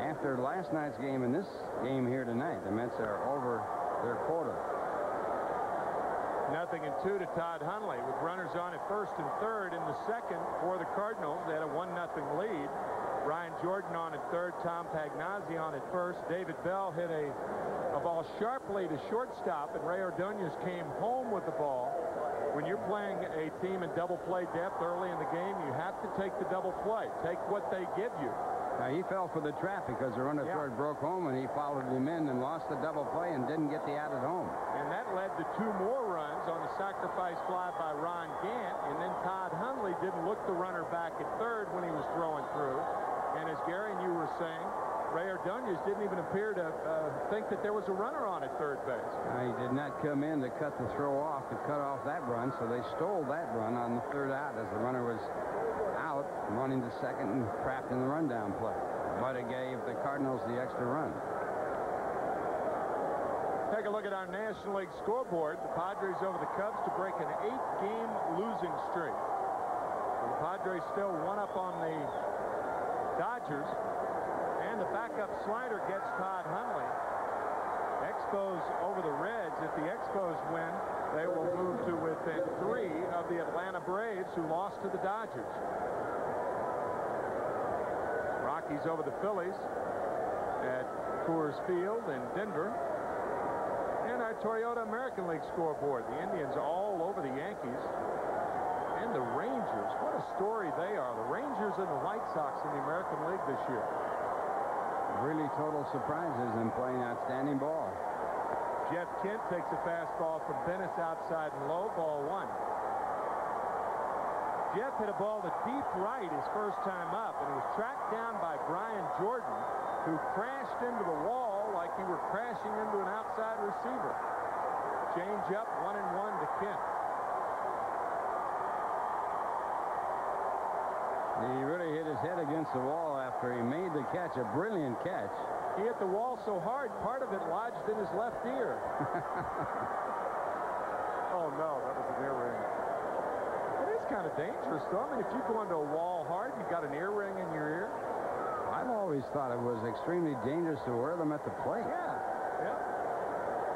after last night's game and this game here tonight, the Mets are over their quota. 0-2 to Todd Hundley with runners on at 1st and 3rd in the 2nd for the Cardinals. They had a 1-0 lead. Ryan Jordan on at 3rd, Tom Pagnazzi on at 1st. David Bell hit a ball sharply to shortstop, and Ray Ordonez came home with the ball. When you're playing a team in double play depth early in the game, you have to take the double play. Take what they give you. Now, he fell for the trap because the runner third broke home, and he followed him in and lost the double play and didn't get the out at home. And that led to 2 more runs on the sacrifice fly by Ron Gant, and then Todd Hundley didn't look the runner back at 3rd when he was throwing through. And as Gary and you were saying, Ray Ordonez didn't even appear to think that there was a runner on at 3rd base. He did not come in to cut the throw off, to cut off that run, so they stole that run on the 3rd out as the runner was out, running to 2nd and trapped in the rundown play. But it gave the Cardinals the extra run. Take a look at our National League scoreboard. The Padres over the Cubs to break an 8-game losing streak. The Padres still 1 up on the Dodgers, and the backup slider gets Todd Hundley. Expos over the Reds. If the Expos win, they will move to within 3 of the Atlanta Braves, who lost to the Dodgers. Rockies over the Phillies at Coors Field in Denver. And our Toyota American League scoreboard. The Indians all over the Yankees. And the Rangers, what a story they are. The Rangers and the White Sox in the American League this year. Really total surprises and playing outstanding ball. Jeff Kent takes a fastball from Bennis outside and low, ball 1. Jeff hit a ball to deep right his first time up, and it was tracked down by Brian Jordan, who crashed into the wall like he were crashing into an outside receiver. Change up, 1-1 to Kent. He really hit his head against the wall after he made the catch, a brilliant catch. He hit the wall so hard, part of it lodged in his left ear. Oh, no, that was an ear ring. It is kind of dangerous, though. I mean, if you go into a wall hard, you've got an ear ring in your ear. I've always thought it was extremely dangerous to wear them at the plate. Yeah.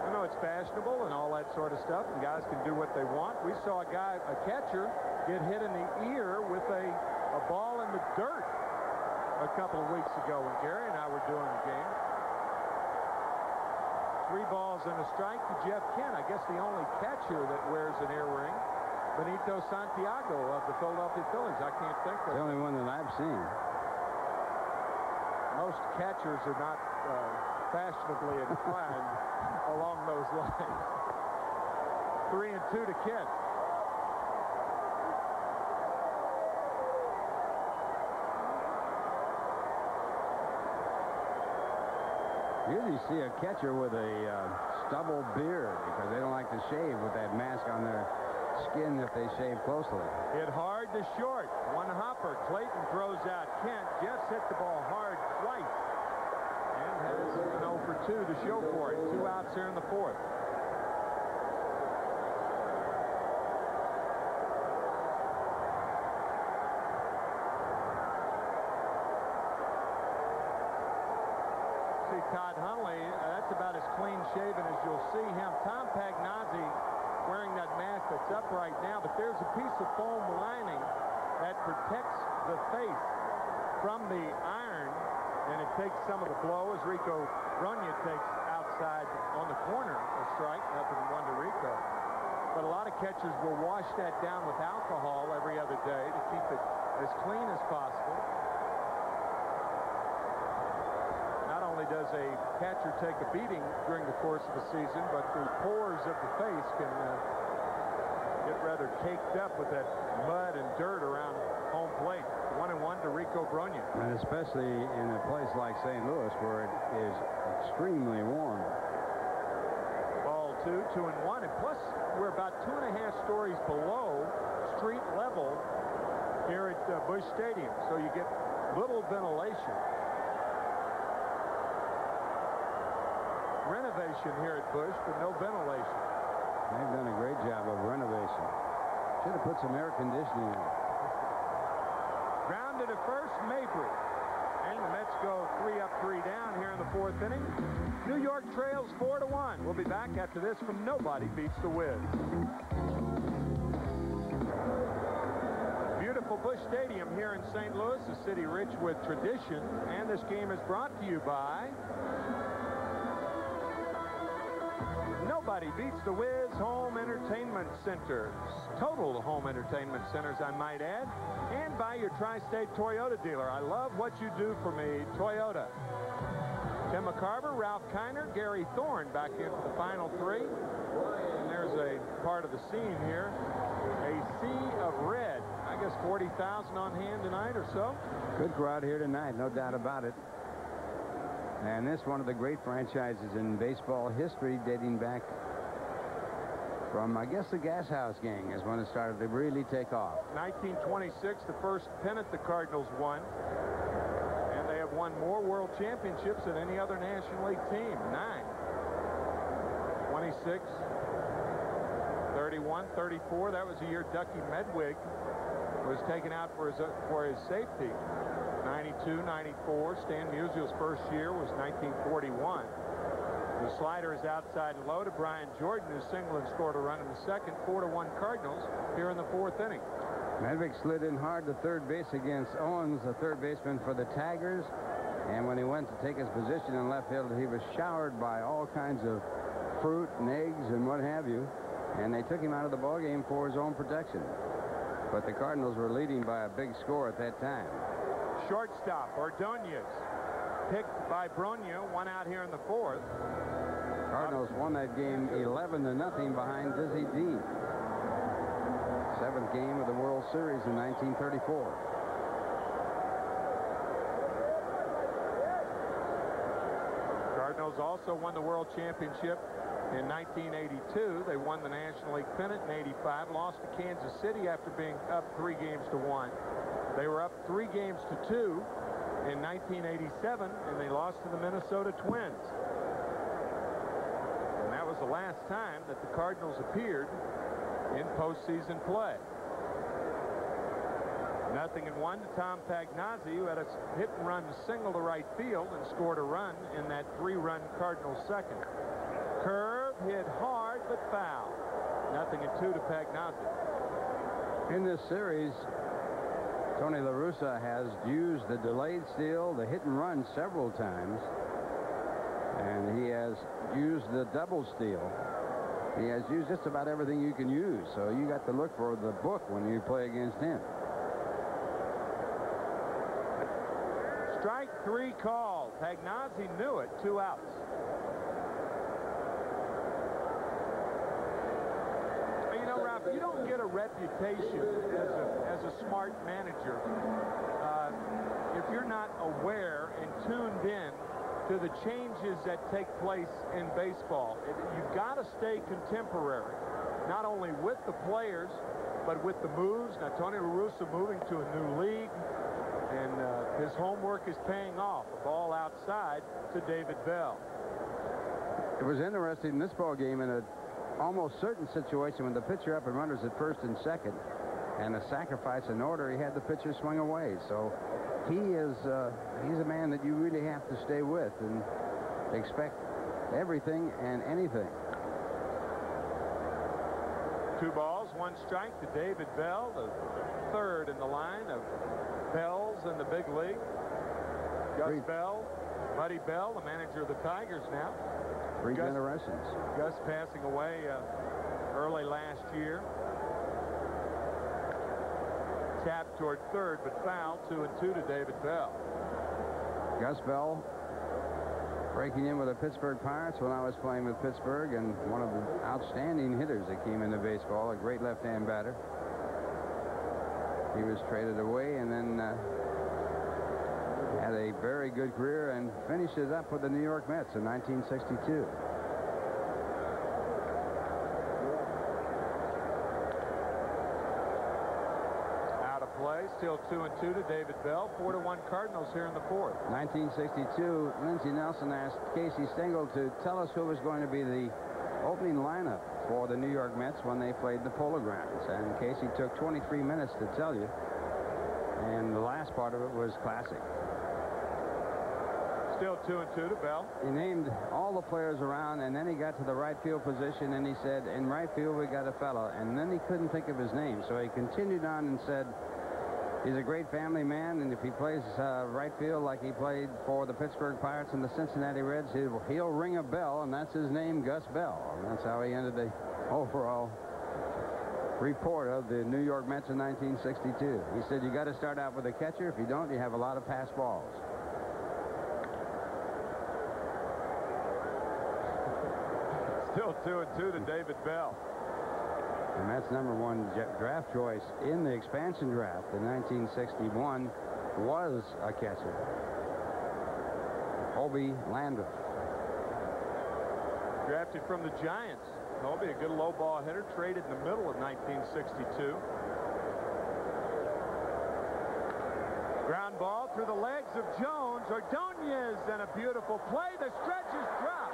You know, it's fashionable and all that sort of stuff, and guys can do what they want. We saw a catcher, get hit in the ear with a ball in the dirt a couple of weeks ago when Gary and I were doing the game. 3 balls and a strike to Jeff Kent. I guess the only catcher that wears an earring. Benito Santiago of the Philadelphia Phillies. I can't think of the only one that I've seen. Most catchers are not fashionably inclined along those lines. 3-2 to Kent. You usually see a catcher with a stubble beard because they don't like to shave with that mask on their skin if they shave closely. Hit hard to short. One hopper. Clayton throws out Kent. Jeffs hit the ball hard twice and has an 0 for 2 to show for it. 2 outs here in the 4th. Todd Hundley, that's about as clean shaven as you'll see him. Tom Pagnozzi wearing that mask that's up right now, but there's a piece of foam lining that protects the face from the iron, and it takes some of the blow as Rico Brogna takes outside on the corner a strike. Nothing one to Rico. But a lot of catchers will wash that down with alcohol every other day to keep it as clean as possible. Does a catcher take a beating during the course of the season, but the pores of the face can get rather caked up with that mud and dirt around home plate. 1-1 to Rico Brogna. And especially in a place like St. Louis where it is extremely warm. Ball 2, 2-1, and plus we're about 2.5 stories below street level here at Busch Stadium, so you get little ventilation. Renovation here at Busch, but no ventilation. They've done a great job of renovation. Should have put some air conditioning in. Grounded to first, Mabry. And the Mets go 3 up, 3 down here in the 4th inning. New York trails 4-1. We'll be back after this from Nobody Beats the Wiz. Beautiful Busch Stadium here in St. Louis, a city rich with tradition. And this game is brought to you by Nobody Beats the Wiz Home Entertainment Centers. Total home entertainment centers, I might add. And by your Tri-State Toyota dealer. I love what you do for me, Toyota. Tim McCarver, Ralph Kiner, Gary Thorne back in for the final 3. And there's a part of the scene here. A sea of red. I guess 40,000 on hand tonight or so. Good crowd here tonight, no doubt about it. And this one of the great franchises in baseball history, dating back from, I guess, the Gas House Gang is when it started to really take off. 1926, the first pennant the Cardinals won. And they have won more world championships than any other National League team. 9. 26, 31, 34. That was the year Ducky Medwig was taken out for his safety. 92, 94. Stan Musial's first year was 1941. The slider is outside and low to Brian Jordan, who singled and scored a run in the 2nd. 4-1 Cardinals here in the 4th inning. Medwick slid in hard to third base against Owens, the third baseman for the Tigers. And when he went to take his position in left field, he was showered by all kinds of fruit and eggs and what have you. And they took him out of the ballgame for his own protection. But the Cardinals were leading by a big score at that time. Shortstop Ordonez picked by Brogna, 1 out here in the 4th. Cardinals won that game 11-0 behind Dizzy Dean. 7th game of the World Series in 1934. Cardinals also won the World Championship in 1982. They won the National League pennant in 85, lost to Kansas City after being up 3 games to 1. They were up 3 games to 2 in 1987, and they lost to the Minnesota Twins. And that was the last time that the Cardinals appeared in postseason play. 0-1 to Tom Pagnozzi, who had a hit-and-run single to right field and scored a run in that 3-run Cardinals 2nd. Curve hit hard but foul. 0-2 to Pagnozzi. In this series, Tony La Russa has used the delayed steal, the hit and run several times. And he has used the double steal. He has used just about everything you can use. So you got to look for the book when you play against him. Strike 3 called. Pagnazzi knew it. 2 outs. You know, Ralph, you don't get a reputation as a smart manager if you're not aware and tuned in to the changes that take place in baseball. You've got to stay contemporary, not only with the players, but with the moves. Now, Tony La Russa moving to a new league, and his homework is paying off. A ball outside to David Bell. It was interesting in this ball game, in a almost certain situation when the pitcher up and runners at first and second, and a sacrifice in order, he had the pitcher swing away. So he's a man that you really have to stay with and expect everything and anything. 2 balls, 1 strike to David Bell, the third in the line of Bells in the big league. Gus Bell, Buddy Bell, the manager of the Tigers now. 3 generations. Gus passing away early last year. Tap toward third, but foul. 2-2 to David Bell. Gus Bell breaking in with the Pittsburgh Pirates when I was playing with Pittsburgh, and one of the outstanding hitters that came into baseball, a great left-hand batter. He was traded away and then had a very good career and finished it up with the New York Mets in 1962. Out of play, still 2-2 to David Bell. 4-1 Cardinals here in the 4th. 1962, Lindsey Nelson asked Casey Stengel to tell us who was going to be the opening lineup for the New York Mets when they played the Polo Grounds. And Casey took 23 minutes to tell you. And the last part of it was classic. Still 2-2 to Bell. He named all the players around, and then he got to the right field position, and he said, in right field we got a fella. And then he couldn't think of his name, so he continued on and said, he's a great family man, and if he plays right field like he played for the Pittsburgh Pirates and the Cincinnati Reds, he'll ring a bell, and that's his name, Gus Bell. And that's how he ended the overall report of the New York Mets in 1962. He said, you got to start out with a catcher. If you don't, you have a lot of pass balls. Still 2-2 to David Bell. The Mets' #1 draft choice in the expansion draft in 1961 was a catcher, Hobie Landreth. Drafted from the Giants. Hobie, a good low ball hitter, traded in the middle of 1962. Ground ball through the legs of Jones. Ordonez, and a beautiful play. The stretch is dropped.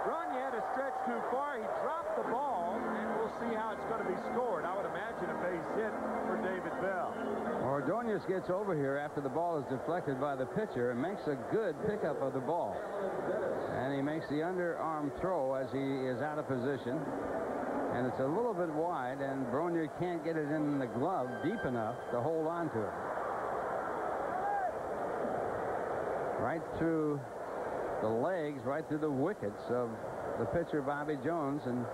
Grenier had to stretch too far. He dropped the ball, and we'll see how it's going to be scored. I would imagine a base hit for David Bell. Ordonez gets over here after the ball is deflected by the pitcher and makes a good pickup of the ball. And he makes the underarm throw as he is out of position. And it's a little bit wide, and Bronier can't get it in the glove deep enough to hold on to it. Right through the legs, right through the wickets of the pitcher, Bobby Jones, and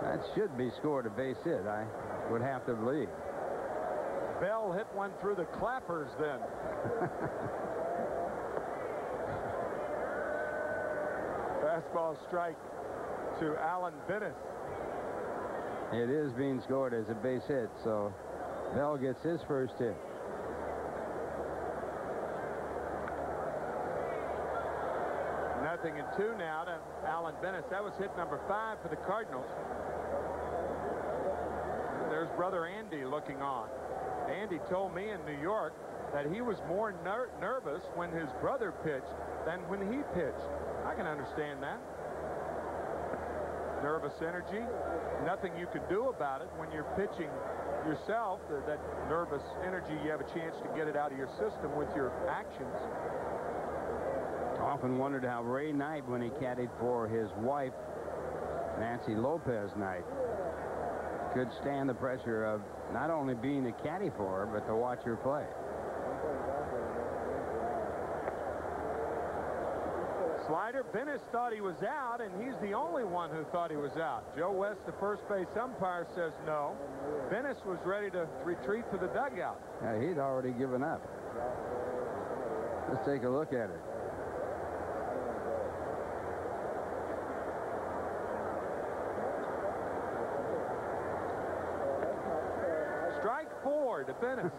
that should be scored a base hit, I would have to believe. Bell hit one through the clappers then. Fastball strike to Alan Bennis. It is being scored as a base hit, so Bell gets his first hit. Nothing in 2 now to Alan Bennis. That was hit number 5 for the Cardinals. There's brother Andy looking on. Andy told me in New York that he was more nervous when his brother pitched than when he pitched. I can understand that. Nervous energy. Nothing you can do about it when you're pitching yourself. That nervous energy, you have a chance to get it out of your system with your actions. Often wondered how Ray Knight, when he caddied for his wife, Nancy Lopez Knight, could stand the pressure of not only being a caddy for her, but to watch her play. Slider. Bennis thought he was out, and he's the only one who thought he was out. Joe West, the first base umpire, says no. Bennis was ready to retreat to the dugout. Yeah, he'd already given up. Let's take a look at it. Strike 4 to Bennis.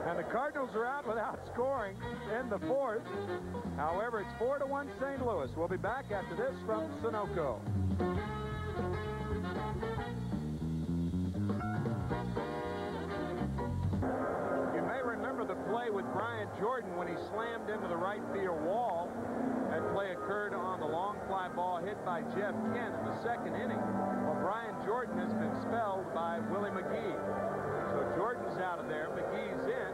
And the Cardinals are out without scoring in the fourth. However, it's 4-1 St. Louis. We'll be back after this from Sunoco. You may remember the play with Brian Jordan when he slammed into the right field wall. That play occurred on the long fly ball hit by Jeff Kent in the second inning. Well, Brian Jordan has been spelled by Willie McGee. So Jordan's out of there, McGee's in,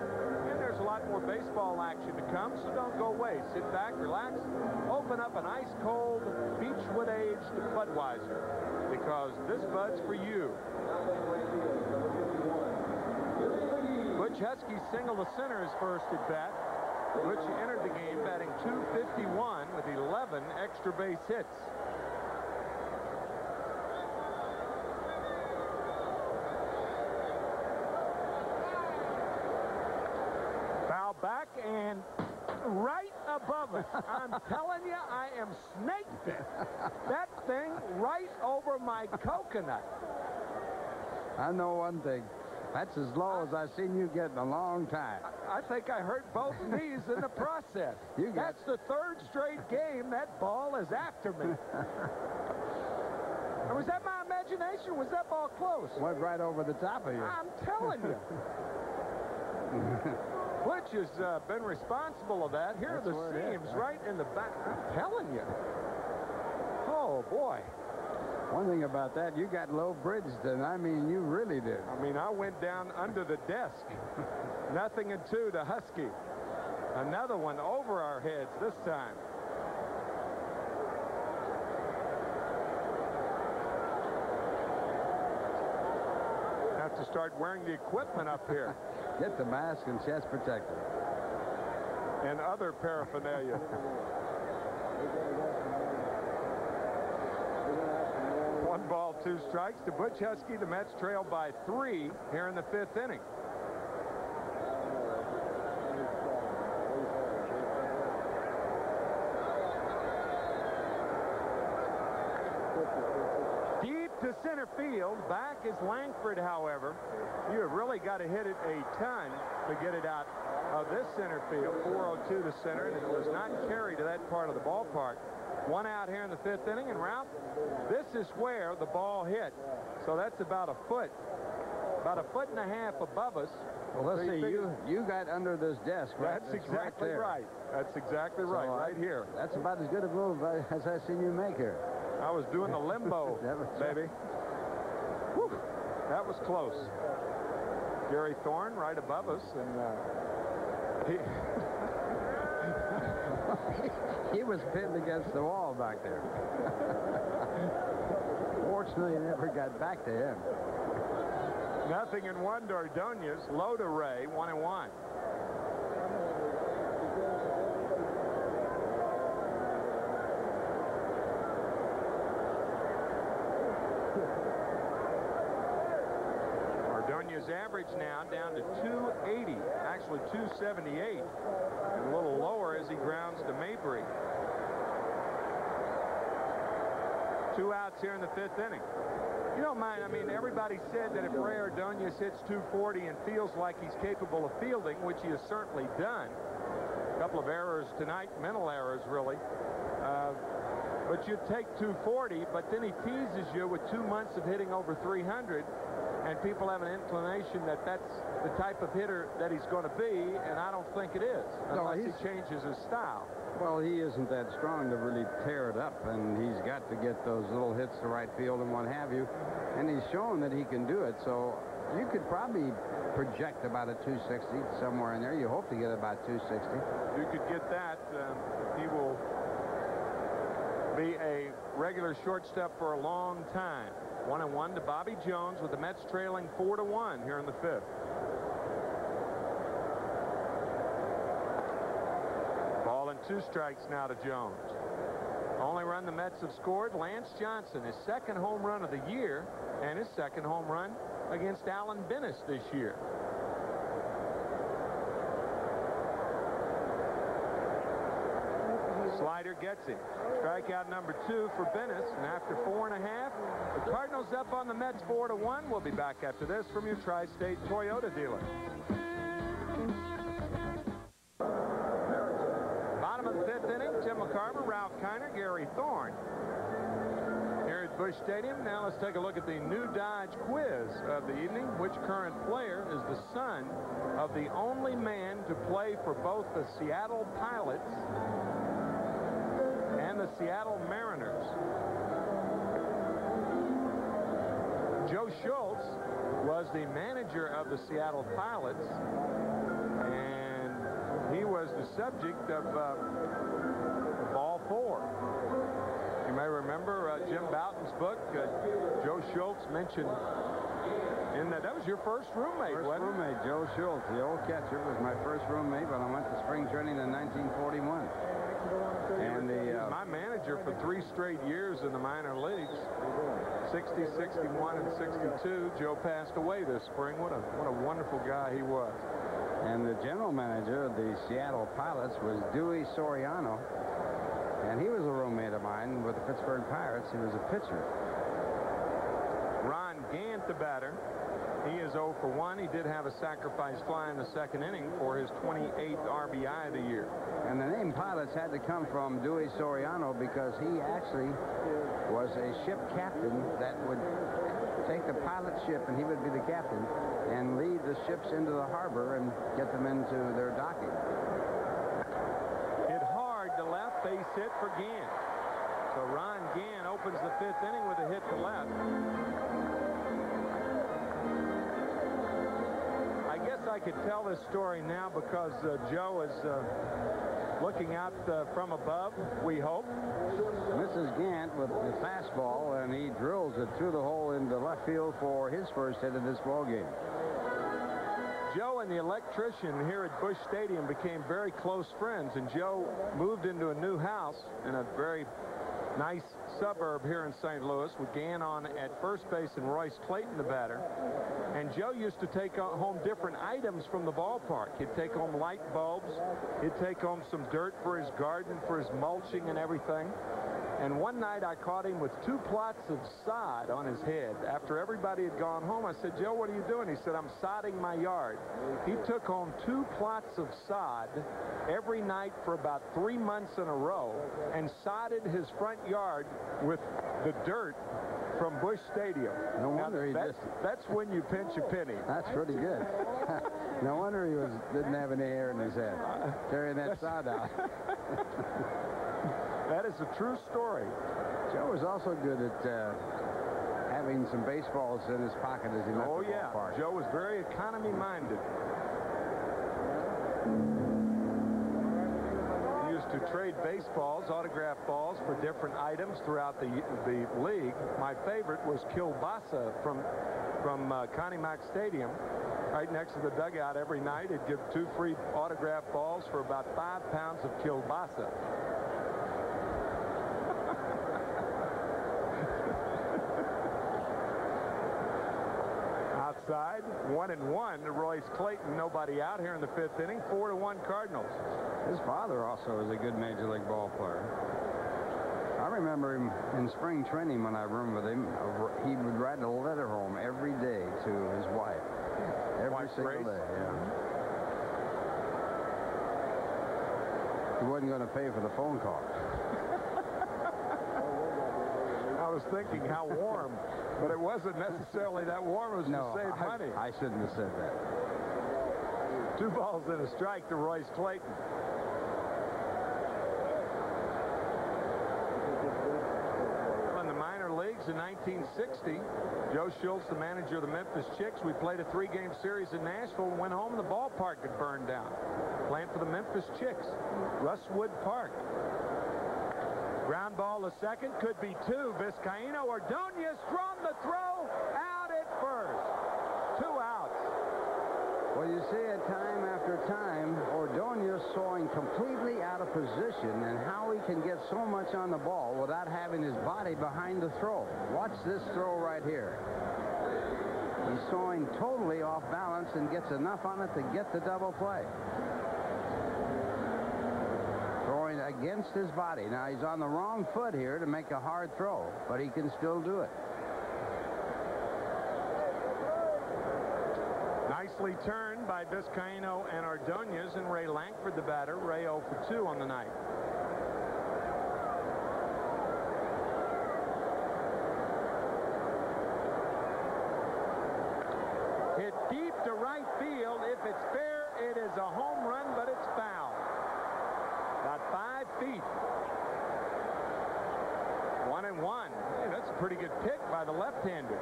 and there's a lot more baseball action to come, so don't go away. Sit back, relax, open up an ice-cold, Beechwood-aged Budweiser, because this Bud's for you. Butch Husky single to center his first at bat. Butch entered the game batting .251 with 11 extra base hits. Foul back and right above us. I'm telling you, I am snake bit. That thing right over my coconut. I know one thing. That's as low as I've seen you get in a long time. I think I hurt both knees in the process. That's the third straight game that ball is after me. Was that my imagination? Was that ball close? Went right over the top of you. I'm telling you. Butch has been responsible of that. Here are the seams right in the back. I'm telling you. Oh, boy. One thing about that, you got low bridged, and I mean, you really did. I mean, I went down under the desk. 0-2 to Husky. Another one over our heads this time. Have to start wearing the equipment up here. Get the mask and chest protector. And other paraphernalia. 1 ball, 2 strikes to Butch Husky. The Mets trail by 3 here in the 5th inning. Deep to center field. Back is Langford, however. You have really got to hit it a ton to get it out of this center field. 4-0-2 to center, and it was not carried to that part of the ballpark. 1 out here in the 5th inning, and Ralph, this is where the ball hit. So that's about a foot, about 1.5 feet above us. Well, let's see, you got under this desk, right? That's exactly right. That's exactly right, right here. That's about as good a move as I've seen you make here. I was doing the limbo, baby. Whew, that was close. Gary Thorne right above us, and he was pinned against the wall back there. Fortunately, it never got back to him. 0-1 to Ordonez. Low to Ray. 1-1. Ordonez average now down to 280, actually 278, and a little lower as he grounds to Mabry. 2 outs here in the 5th inning. You don't mind, I mean, everybody said that if Ray Ordonez hits 240 and feels like he's capable of fielding, which he has certainly done, a couple of errors tonight, mental errors really, but you take 240, but then he teases you with 2 months of hitting over 300, and people have an inclination that that's the type of hitter that he's going to be, and I don't think it is, unless he changes his style. Well, he isn't that strong to really tear it up, and he's got to get those little hits to right field and what have you, and he's shown that he can do it, so you could probably project about a 260 somewhere in there. You hope to get about 260. You could get that. He will be a regular shortstop for a long time. 1-1 to Bobby Jones, with the Mets trailing 4-1 here in the 5th. Ball and 2 strikes now to Jones. Only run the Mets have scored, Lance Johnson, his 2nd home run of the year, and his 2nd home run against Alan Bennis this year. Slider gets him. Strikeout number 2 for Bennis, and after 4.5, the Cardinals up on the Mets 4-1. We'll be back after this from your Tri-State Toyota dealer. Bottom of the 5th inning, Tim McCarver, Ralph Kiner, Gary Thorne. Here at Busch Stadium, now let's take a look at the new Dodge quiz of the evening. Which current player is the son of the only man to play for both the Seattle Pilots and the Seattle Mariners? Joe Schultz was the manager of the Seattle Pilots, and he was the subject of Ball 4. You may remember Jim Bouton's book. Joe Schultz mentioned in that was your first roommate, wasn't it? Roommate, Joe Schultz, the old catcher, was my first roommate when I went to spring training in 1941. And my manager for 3 straight years in the minor leagues, 60, 61, and 62. Joe passed away this spring. What a wonderful guy he was. And the general manager of the Seattle Pilots was Dewey Soriano, and he was a roommate of mine with the Pittsburgh Pirates. He was a pitcher. Ron Gant, the batter. He is 0 for 1. He did have a sacrifice fly in the 2nd inning for his 28th RBI of the year. And the name Pilots had to come from Dewey Soriano because he actually was a ship captain that would take the pilot ship, and he would be the captain, and lead the ships into the harbor and get them into their docking. Hit hard to left, base hit for Gant. So Ron Gant opens the 5th inning with a hit to left. I guess I could tell this story now because Joe is looking out from above, we hope. This is Gant with the fastball, and he drills it through the hole into left field for his first hit of this ball game. Joe and the electrician here at Busch Stadium became very close friends, and Joe moved into a new house in a very nice suburb here in St. Louis with Gant on at first base and Royce Clayton the batter. And Joe used to take home different items from the ballpark. He'd take home light bulbs. He'd take home some dirt for his garden, for his mulching and everything. And one night I caught him with 2 plots of sod on his head. After everybody had gone home, I said, Joe, what are you doing? He said, I'm sodding my yard. He took home 2 plots of sod every night for about 3 months in a row and sodded his front yard with the dirt from Busch Stadium. No wonder that's when you pinch a penny. That's pretty good. No wonder he didn't have any hair in his head, carrying that sod out. That is a true story. Joe was also good at having some baseballs in his pocket as he left the ballpark. Joe was very economy-minded. He used to trade baseballs, autograph balls, for different items throughout the league. My favorite was kielbasa from Connie Mack Stadium. Right next to the dugout every night, he'd give 2 free autograph balls for about 5 pounds of kielbasa. Outside, 1-1 to Royce Clayton. Nobody out here in the 5th inning. 4-1 Cardinals. His father also was a good major league ball player. I remember him in spring training when I roomed with him. He would write a letter home every day to his wife. Every single day, yeah. He wasn't going to pay for the phone call. I was thinking how warm, but it wasn't necessarily that warm. It was to save money. I shouldn't have said that. 2 balls and a strike to Royce Clayton. In the minor leagues in 1960, Joe Schultz, the manager of the Memphis Chicks, we played a 3-game series in Nashville and went home and the ballpark had burned down. Playing for the Memphis Chicks, Russwood Park. Ground ball to second, could be 2. Vizcaíno Ordóñez from the throw, out at first. 2 outs. Well, Well, you see it time after time, Ordonez throwing completely out of position, and how he can get so much on the ball without having his body behind the throw. Watch this throw right here. He's throwing totally off balance and gets enough on it to get the double play. Throwing against his body. Now, he's on the wrong foot here to make a hard throw, but he can still do it. Nicely turned by Vizcaino and Ordonez, and Ray Lankford, the batter. Ray 0 for 2 on the night. Hit deep to right field. If it's fair, it is a home run, but it's foul. About 5 feet. 1-1. Hey, that's a pretty good pick by the left-hander.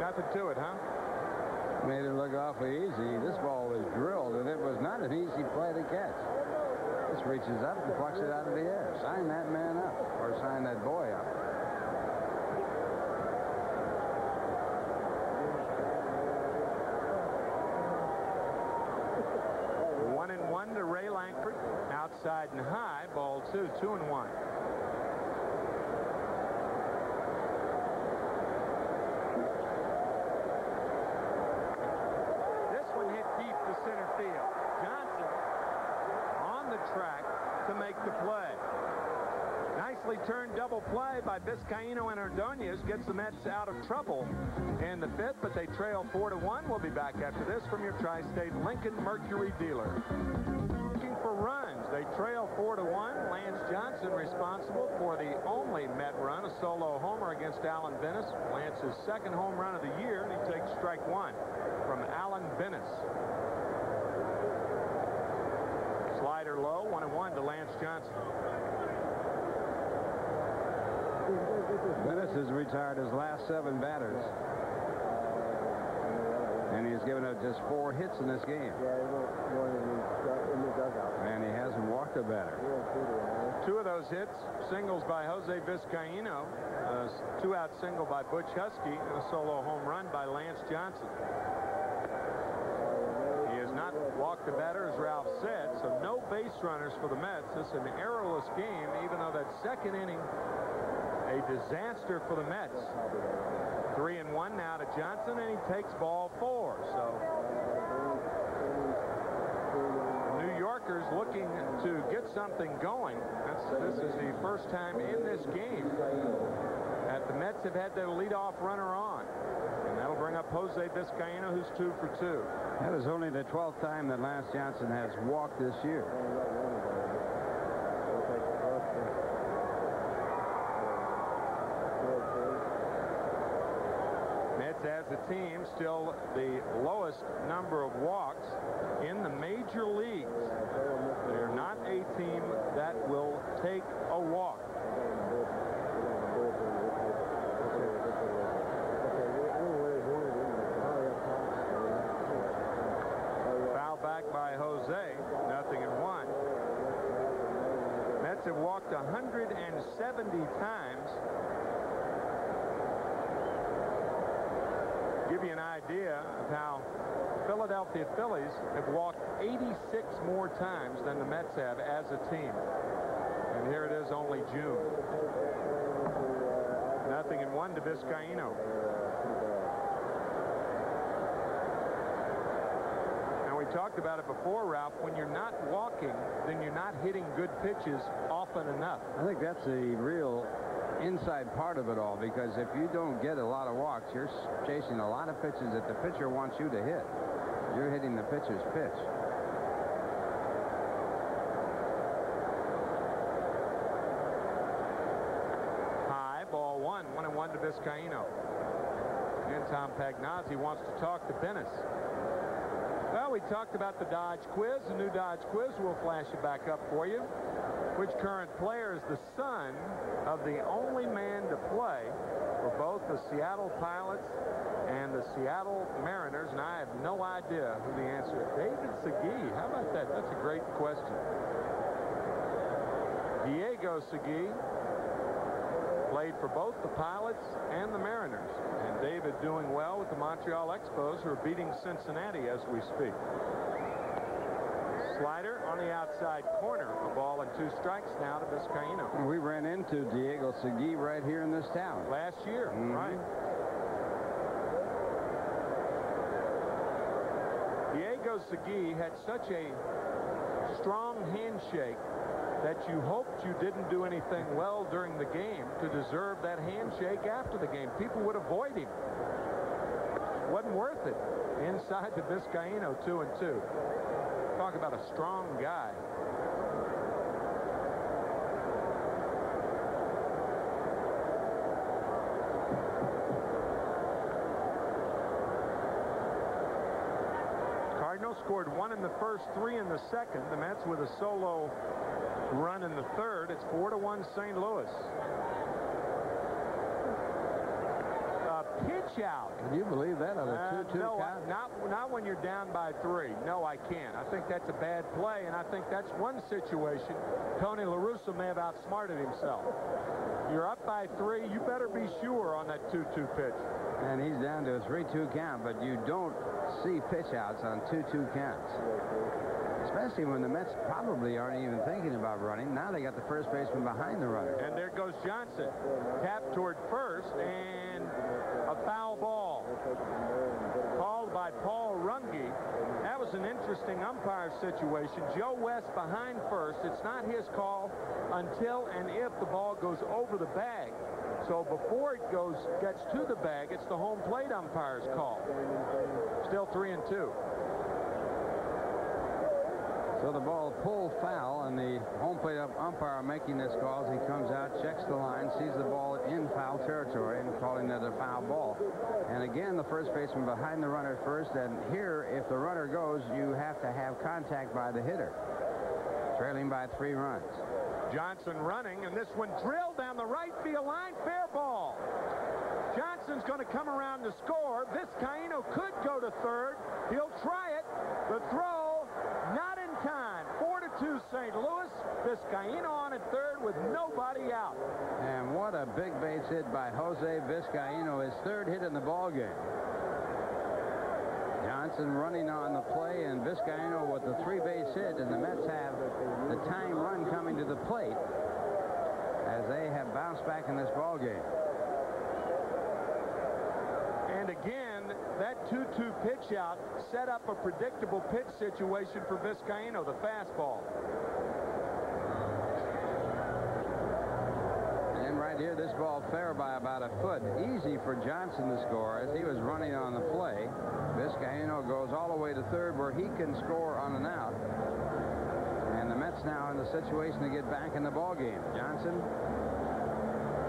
Nothing to it, huh? Made it look awfully easy. This ball was drilled, and it was not an easy play to catch. This reaches up and plucks it out of the air. Sign that man up, or sign that boy up. To Ray Lankford, outside and high, ball 2, 2-1. This one hit deep to center field. Johnson on the track to make the play. Nicely turned double play by Vizcaino and Ordonez gets the Mets out of trouble in the 5th, but they trail 4-1. We'll be back after this from your Tri-State Lincoln Mercury dealer. Looking for runs. They trail 4-1. Lance Johnson responsible for the only Met run, a solo homer against Alan Venus. Lance's second home run of the year, and he takes strike 1 from Alan Venus. Slider low, 1-1 to Lance Johnson. Venus has retired his last 7 batters. And he's given up just 4 hits in this game. And he hasn't walked a batter. 2 of those hits, singles by Jose Vizcaino, a 2-out single by Butch Husky, and a solo home run by Lance Johnson. He has not walked a batter, as Ralph said, so no base runners for the Mets. This is an errorless game, even though that second inning, a disaster for the Mets. 3-1 now to Johnson, and he takes ball 4. So New Yorkers looking to get something going. This is the first time in this game that the Mets have had their leadoff runner on. And that'll bring up Jose Vizcaino, who's 2 for 2. That is only the 12th time that Lance Johnson has walked this year. As a team, still the lowest number of walks in the major leagues. They're not a team that will take a walk. Foul back by Jose, 0-1. Mets have walked 170 times. Give you an idea of how Philadelphia Phillies have walked 86 more times than the Mets have as a team. And here it is, only June. 0-1 to Vizcaino. Now, we talked about it before, Ralph. When you're not walking, then you're not hitting good pitches often enough. I think that's the real inside part of it all, because if you don't get a lot of walks, you're chasing a lot of pitches that the pitcher wants you to hit. You're hitting the pitcher's pitch. High, ball 1. 1-1 to Vizcaino. And Tom Pagnozzi wants to talk to Bennis. Well, we talked about the Dodge Quiz. The new Dodge Quiz, we'll flash it back up for you. Which current player is the son of the only man to play for both the Seattle Pilots and the Seattle Mariners? And I have no idea who the answer is. David Segui. How about that? That's a great question. Diego Segui played for both the Pilots and the Mariners. And David doing well with the Montreal Expos, who are beating Cincinnati as we speak. Slider on the outside corner. A ball and 2 strikes now to Vizcaino. We ran into Diego Segui right here in this town. Last year, right. Diego Segui had such a strong handshake that you hoped you didn't do anything well during the game to deserve that handshake after the game. People would avoid him. Wasn't worth it. Inside to Vizcaino, 2-2. Talk about a strong guy. Cardinals scored 1 in the first, 3 in the second. The Mets with a solo run in the third. It's 4-1 St. Louis. Pitch out. Can you believe that on a 2-2 no, count? not when you're down by 3. No, I can't. I think that's a bad play, and I think that's one situation Tony La Russa may have outsmarted himself. You're up by 3. You better be sure on that 2-2 pitch. And he's down to a 3-2 count, but you don't see pitch outs on 2-2 counts. Especially when the Mets probably aren't even thinking about running. Now they got the first baseman behind the runner. And there goes Johnson. Tap toward first, and a foul ball. Called by Paul Runge. That was an interesting umpire situation. Joe West behind first. It's not his call until and if the ball goes over the bag. So before it gets to the bag, it's the home plate umpire's call. Still 3-2. So the ball pulled foul, and the home plate umpire making this call as he comes out, checks the line, sees the ball in foul territory, and calling that a foul ball. And again, the first baseman behind the runner first, and here, if the runner goes, you have to have contact by the hitter. Trailing by 3 runs. Johnson running, and this one drilled down the right field line. Fair ball. Johnson's going to come around to score. Vizcaino could go to third. He'll try it. The throw, not in time. 4-2 St. Louis. Vizcaino on at third with nobody out. And what a big base hit by Jose Vizcaino, his 3rd hit in the ballgame. Johnson running on the play, and Vizcaino with the 3-base hit, and the Mets have the tying run coming to the plate as they have bounced back in this ballgame. And again, that 2-2 pitch out set up a predictable pitch situation for Vizcaino, the fastball. And right here, this ball fair by about a foot. Easy for Johnson to score as he was running on the play. Vizcaino goes all the way to third where he can score on an out. And the Mets now in the situation to get back in the ballgame. Johnson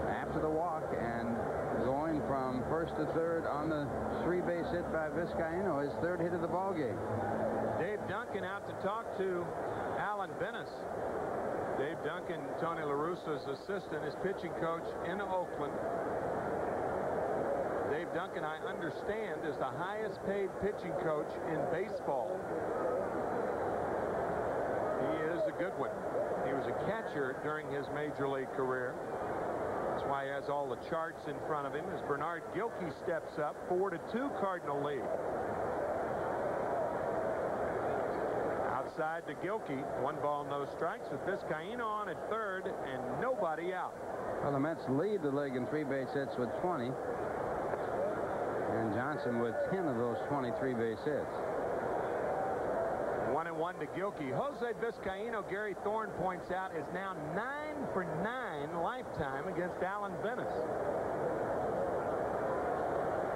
after the walk and going from first to third on the 3-base hit by Vizcaino, his 3rd hit of the ballgame. Dave Duncan out to talk to Alan Bennis. Dave Duncan, Tony La Russa's assistant, is pitching coach in Oakland. Dave Duncan, I understand, is the highest paid pitching coach in baseball. He is a good one. He was a catcher during his major league career. That's why he has all the charts in front of him as Bernard Gilkey steps up. 4-2 Cardinal lead. Outside to Gilkey. 1 ball, no strikes with Vizcaino on at third and nobody out. Well, the Mets lead the league in 3-base hits with 20. And Johnson with 10 of those 23 base hits. 1-1 to Gilkey. Jose Vizcaino, Gary Thorne points out, is now 9 for 9 lifetime against Alan Bennis.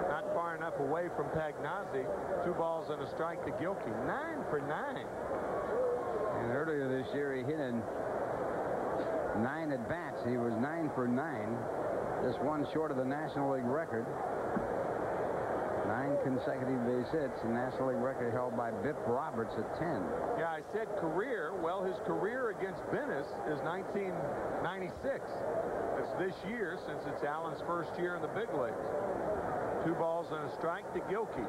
Not far enough away from Pagnozzi. 2 balls and a strike to Gilkey. 9 for 9. And earlier this year, he hit in 9 at-bats. He was 9 for 9. Just 1 short of the National League record. 9 consecutive base hits. The National League record held by Bip Roberts at 10. Yeah, I said career. Well, his career against Bennis is 1996. It's this year since it's Allen's first year in the big leagues. 2 balls and a strike to Gilkey.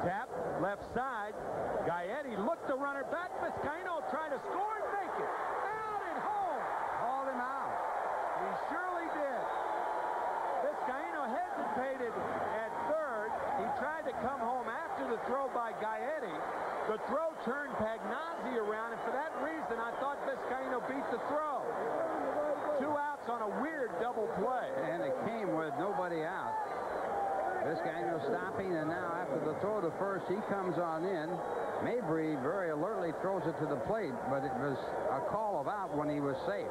Tap, left side. Gaetti looked the runner back. Vizcaino trying to score and make it. Out at home. Called him out. surely did. Vizcaino hesitated at third. He tried to come home after the throw by Gaetti. The throw turned Pagnozzi around, and for that reason, I thought Vizcaino beat the throw. 2 outs on a weird double play. And it came with nobody out. Vizcaino stopping, and now after the throw to first, he comes on in. Mabry very alertly throws it to the plate, but it was a call of out when he was safe.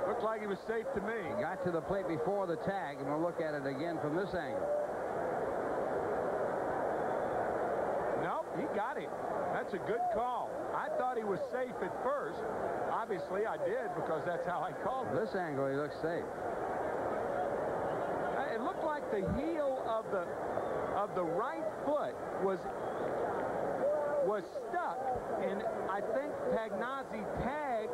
Looked like he was safe to me. He got to the plate before the tag, and we'll look at it again from this angle. Nope, he got him. That's a good call. I thought he was safe at first. Obviously, I did because that's how I called it. This angle, he looks safe. It looked like the heel of the right foot was stuck, and I think Pagnozzi tagged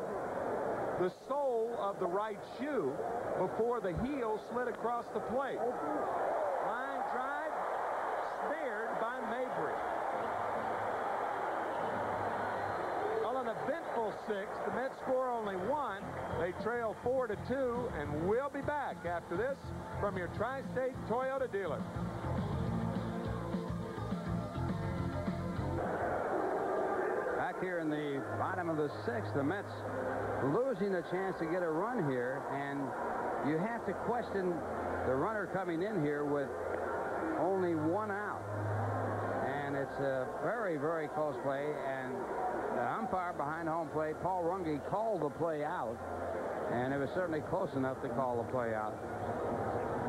the sole of the right shoe before the heel slid across the plate. Line drive, snared by Mabry. Well, an eventful sixth. The Mets score only 1. They trail 4-2, and we'll be back after this from your Tri-State Toyota dealer. Back here in the bottom of the 6th, the Mets losing a chance to get a run here, and you have to question the runner coming in here with only 1 out. And it's a very, very close play, and the umpire behind home plate, Paul Runge, called the play out, and it was certainly close enough to call the play out.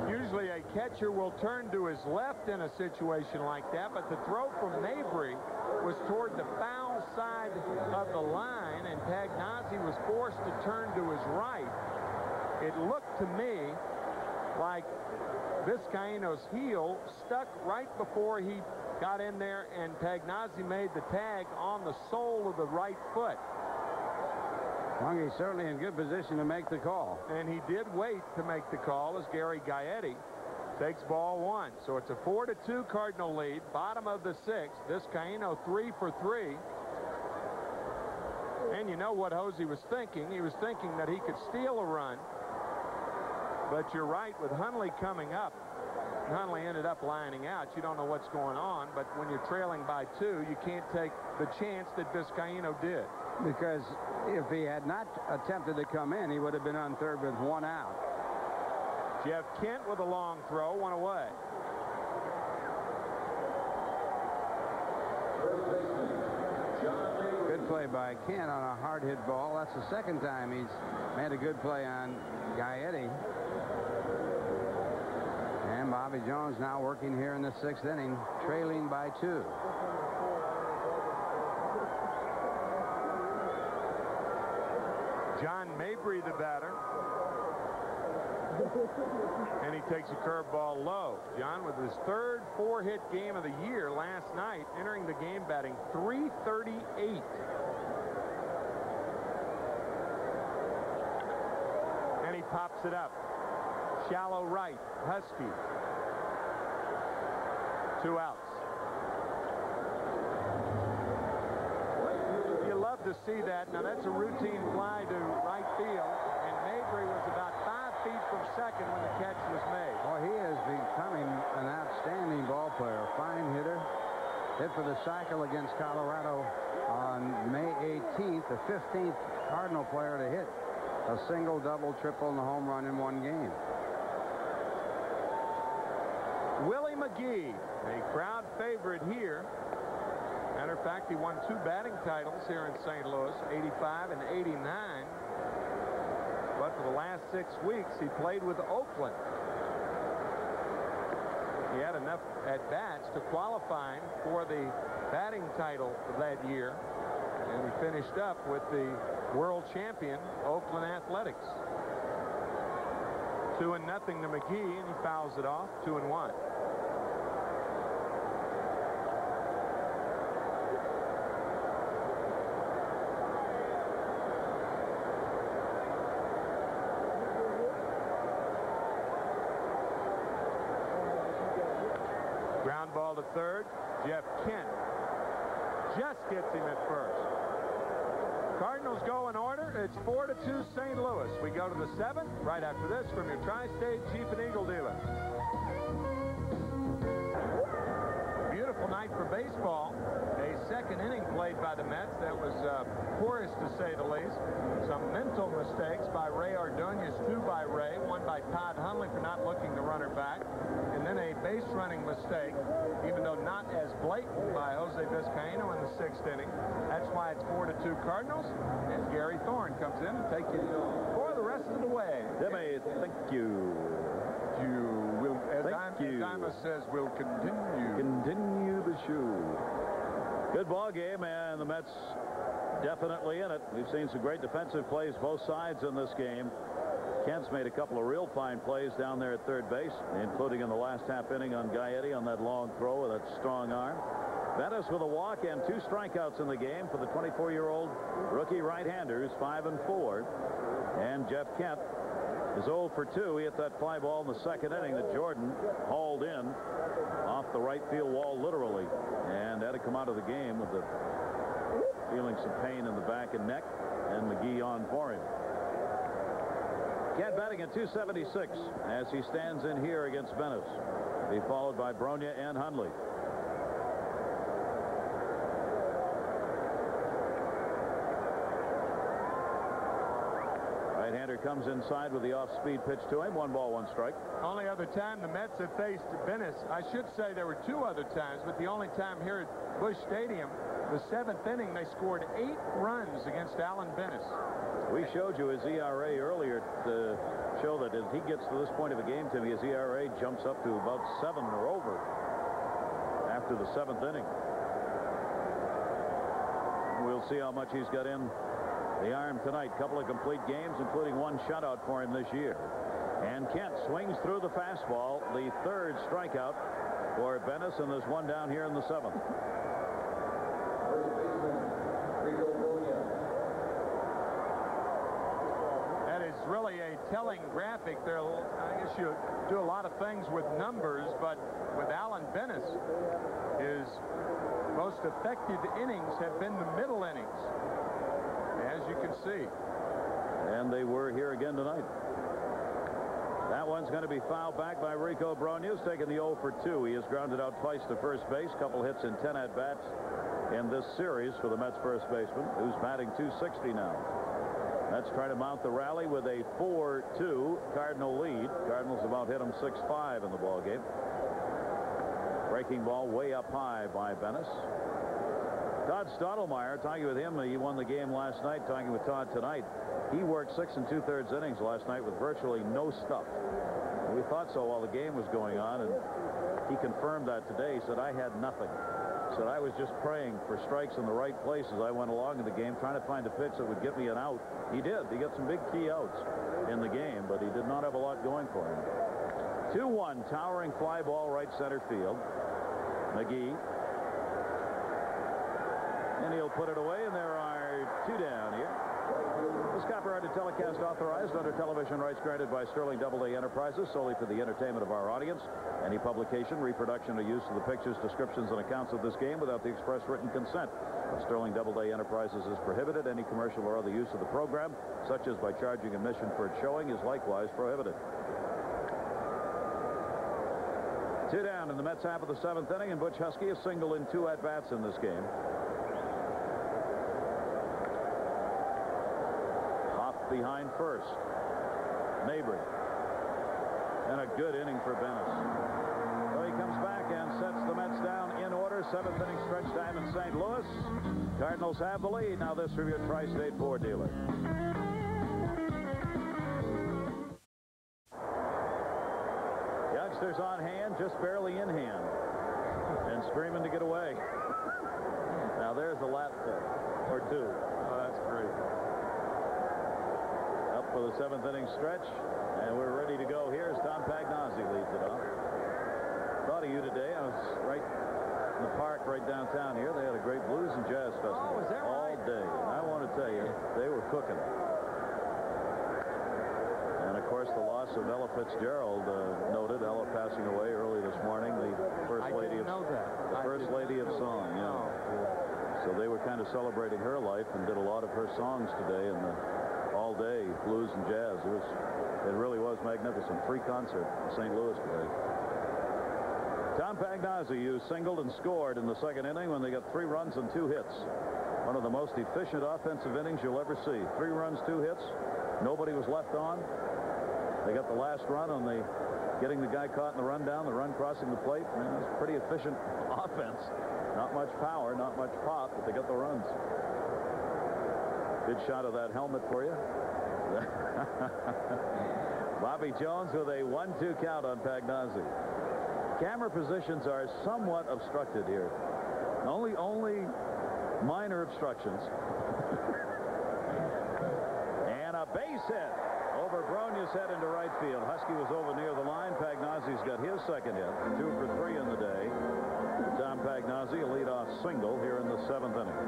Usually a catcher will turn to his left in a situation like that, but the throw from Mabry was toward the foul side of the line, and Pagnozzi was forced to turn to his right. It looked to me like Vizcaino's heel stuck right before he got in there, and Pagnozzi made the tag on the sole of the right foot. Runge certainly in good position to make the call. And he did wait to make the call as Gary Gaetti takes ball 1. So it's a 4-2 Cardinal lead, bottom of the 6th. Vizcaino 3 for 3. And you know what Hosey was thinking. He was thinking that he could steal a run. But you're right, with Hundley coming up, Hundley ended up lining out. You don't know what's going on, but when you're trailing by 2, you can't take the chance that Vizcaino did. Because if he had not attempted to come in, he would have been on third with 1 out. Jeff Kent with a long throw, 1 away. Good play by Kent on a hard hit ball. That's the second time he's made a good play on Gaetti. And Bobby Jones now working here in the 6th inning, trailing by 2. John Mabry, the batter. And he takes a curveball low. John with his third 4-hit game of the year last night, entering the game batting .338. And he pops it up. Shallow right, Husky. 2 outs. You love to see that. Now that's a routine fly to right field, and Mabry was about 5 feet from second when the catch was made. Well, he is becoming an outstanding ball player, fine hitter. Hit for the cycle against Colorado on May 18th, the 15th Cardinal player to hit a single, double, triple, and a home run in 1 game. Willie McGee, a crowd favorite here. Matter of fact, he won 2 batting titles here in St. Louis, 85 and 89. But for the last 6 weeks, he played with Oakland. He had enough at-bats to qualify for the batting title that year. And he finished up with the world champion, Oakland Athletics. 2-0 to McGee, and he fouls it off, 2-1. Ground ball to third. Jeff Kent just gets him at first. Cardinals go in order. It's 4-2 St. Louis. We go to the 7th right after this from your Tri-State Jeep and Eagle dealer. Beautiful night for baseball. A second inning played by the Mets that was porous to say the least. Some mental mistakes by Ray Ordonez, 2 by Ray, 1 by Todd Hundley for not looking the runner back, and then a base running mistake, even though not as blatant, by Jose Vizcaíno in the 6th inning. That's why it's 4-2 Cardinals, and Gary Thorne comes in to take you for the rest of the way. Timmy, thank you. You will, as Thank you. Ima says, will continue. Continue the show. Good ball game, and the Mets definitely in it. We've seen some great defensive plays both sides in this game. Kent's made a couple of real fine plays down there at third base, including in the last half inning on Gaetti on that long throw with that strong arm. Bettis with a walk and 2 strikeouts in the game for the 24-year-old rookie right-hander, who's 5-4. And Jeff Kent is 0 for 2. He hit that fly ball in the 2nd inning that Jordan hauled in off the right field wall, literally, and had to come out of the game with feeling some pain in the back and neck, and McGee on for him. Kent batting at 276 as he stands in here against Bennis. Be followed by Bronya and Hundley. Right-hander comes inside with the off-speed pitch to him. 1 ball, 1 strike. Only other time the Mets have faced Bennis. I should say there were 2 other times, but the only time here at Busch Stadium, the 7th inning, they scored 8 runs against Alan Bennis. We showed you his ERA earlier to show that as he gets to this point of a game, Timmy, his ERA jumps up to about 7 or over after the 7th inning. We'll see how much he's got in the arm tonight. Couple of complete games, including 1 shutout for him this year. And Kent swings through the fastball, the 3rd strikeout for Bennis, and there's 1 down here in the 7th. That is really a telling graphic there. I guess you do a lot of things with numbers, but with Alan Bennis, his most effective innings have been the middle innings, as you can see. And they were here again tonight. That one's going to be fouled back by Rico Brogna's, taking the 0 for 2. He has grounded out twice to first base. Couple hits in 10 at-bats in this series for the Mets first baseman, who's batting 260 now. Mets trying to mount the rally with a 4-2 Cardinal lead. Cardinals about hit him 6-5 in the ball game. Breaking ball way up high by Bennis. Todd Stottlemyre, talking with him, he won the game last night. Talking with Todd tonight, he worked 6 2/3 innings last night with virtually no stuff. We thought so while the game was going on, and he confirmed that today. He said, I had nothing. He said, I was just praying for strikes in the right places. I went along in the game trying to find a pitch that would get me an out. He did. He got some big key outs in the game, but he did not have a lot going for him. 2-1, towering fly ball right center field. McGee. And he'll put it away, and there are 2 down here. This copyrighted telecast authorized under television rights granted by Sterling Doubleday Enterprises solely for the entertainment of our audience. Any publication, reproduction, or use of the pictures, descriptions, and accounts of this game without the express written consent of Sterling Doubleday Enterprises is prohibited. Any commercial or other use of the program, such as by charging admission for its showing, is likewise prohibited. 2 down in the Mets half of the 7th inning, and Butch Husky is single in 2 at-bats in this game. Behind first. Mabry. And a good inning for Bennis. So he comes back and sets the Mets down in order. 7th inning stretch time in St. Louis. Cardinals have the lead. Now this from your Tri-State Ford dealer. Youngsters on hand, just barely in hand. And screaming to get away. Now there's a lap or 2. Oh, that's great. For the 7th inning stretch, and we're ready to go. Here's Tom Pagnozzi leads it off. Thought of you today. I was right in the park right downtown here. They had a great blues and jazz festival all day. And I want to tell you, they were cooking. And of course, the loss of Ella Fitzgerald noted. Ella passing away early this morning. The first lady of song. Yeah. So So they were kind of celebrating her life and did a lot of her songs today in the all-day blues and jazz. It really was magnificent. Free concert in St. Louis today. Tom Pagnozzi, who singled and scored in the second inning when they got 3 runs and 2 hits. One of the most efficient offensive innings you'll ever see. 3 runs, 2 hits. Nobody was left on. They got the last run on the getting the guy caught in the rundown, the run crossing the plate. Man, it was pretty efficient offense. Not much power, not much pop, but they got the runs. Good shot of that helmet for you. Bobby Jones with a 1-2 count on Pagnozzi. Camera positions are somewhat obstructed here. Only minor obstructions. And a base hit over Bronia's head into right field. Husky was over near the line. Pagnozzi's got his second hit. 2 for 3 in the day. Tom Pagnozzi, a leadoff single here in the 7th inning.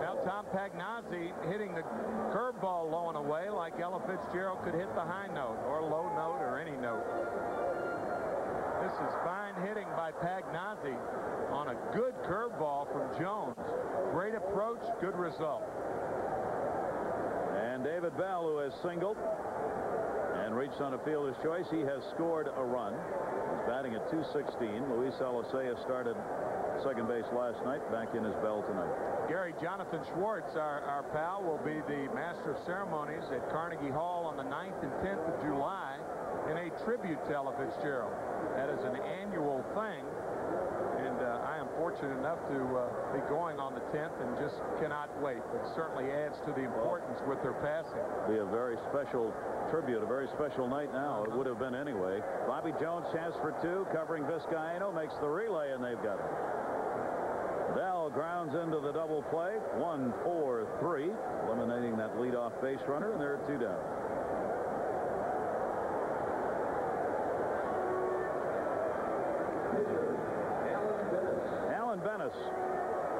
Now Tom Pagnozzi hitting the curveball low and away like Ella Fitzgerald could hit the high note or low note or any note. This is fine hitting by Pagnozzi on a good curveball from Jones. Great approach, good result. And David Bell, who has singled and reached on a fielder's choice, he has scored a run. He's batting at .216. Luis Alicea started second base last night. Back in his Bell tonight. Gary, Jonathan Schwartz, our pal, will be the master of ceremonies at Carnegie Hall on the 9th and 10th of July in a tribute to Ella Fitzgerald. That is an annual thing, and I am fortunate enough to be going on the 10th and just cannot wait. It certainly adds to the importance with their passing. Be a very special tribute, a very special night now. It would have been anyway. Bobby Jones, chance for 2, covering Vizcaino, makes the relay, and they've got it. Bell grounds into the double play. 1-4-3, eliminating that leadoff base runner, and they're at 2 down. Alan Bennis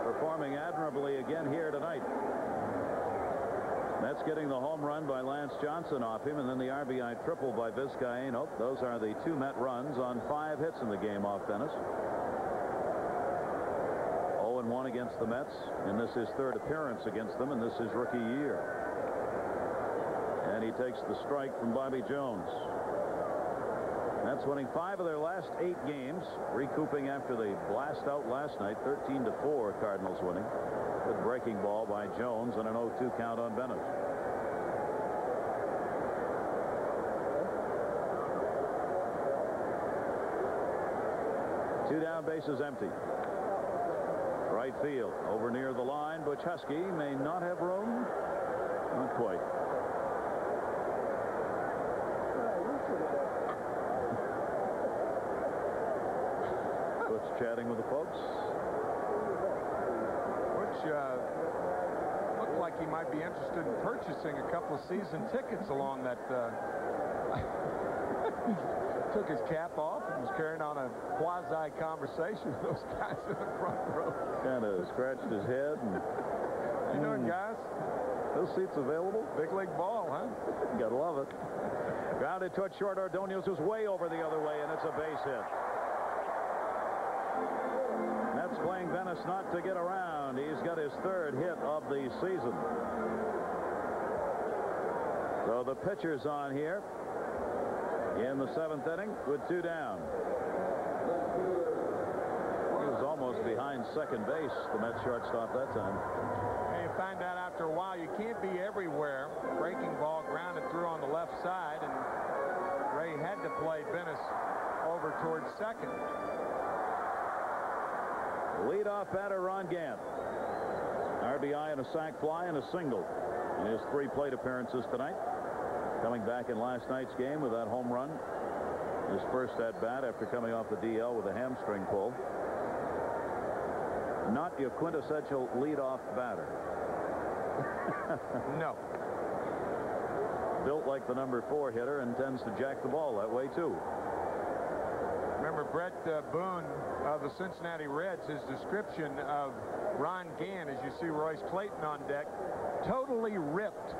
performing admirably again here tonight. Mets getting the home run by Lance Johnson off him, and then the RBI triple by Vizcaino. Those are the 2 Met runs on 5 hits in the game off Bennis. 0-1 against the Mets, and this is 3rd appearance against them, and this is rookie year. And he takes the strike from Bobby Jones. Mets winning 5 of their last 8 games, recouping after the blast out last night, 13-4 Cardinals winning. Good breaking ball by Jones and an 0-2 count on Bennett. Two down, bases empty. Right field, over near the line. Butch Husky may not have room. Not quite. Butch chatting with the folks. Butch looked like he might be interested in purchasing a couple of season tickets along that. Took his cap off and was carrying on a quasi conversation with those guys in the front row. Kind of scratched his head. And, how you doing, guys? Those seats available? Big league ball, huh? Gotta love it. Grounded toward short. Ordonez was way over the other way, and it's a base hit. Mets playing Venice not to get around. He's got his 3rd hit of the season. So the pitcher's on here in the 7th inning with 2 down. He was almost behind second base, the Mets shortstop that time. And you find out after a while you can't be everywhere. Breaking ball grounded through on the left side, and Ray had to play Venice over towards second. Leadoff batter Ron Gant. RBI and a sac fly and a single in his 3 plate appearances tonight. Coming back in last night's game with that home run. His first at bat after coming off the DL with a hamstring pull. Not your quintessential leadoff batter. No. Built like the number 4 hitter and tends to jack the ball that way too. Remember Brett Boone of the Cincinnati Reds, his description of Ron Gant, as you see Royce Clayton on deck, totally ripped.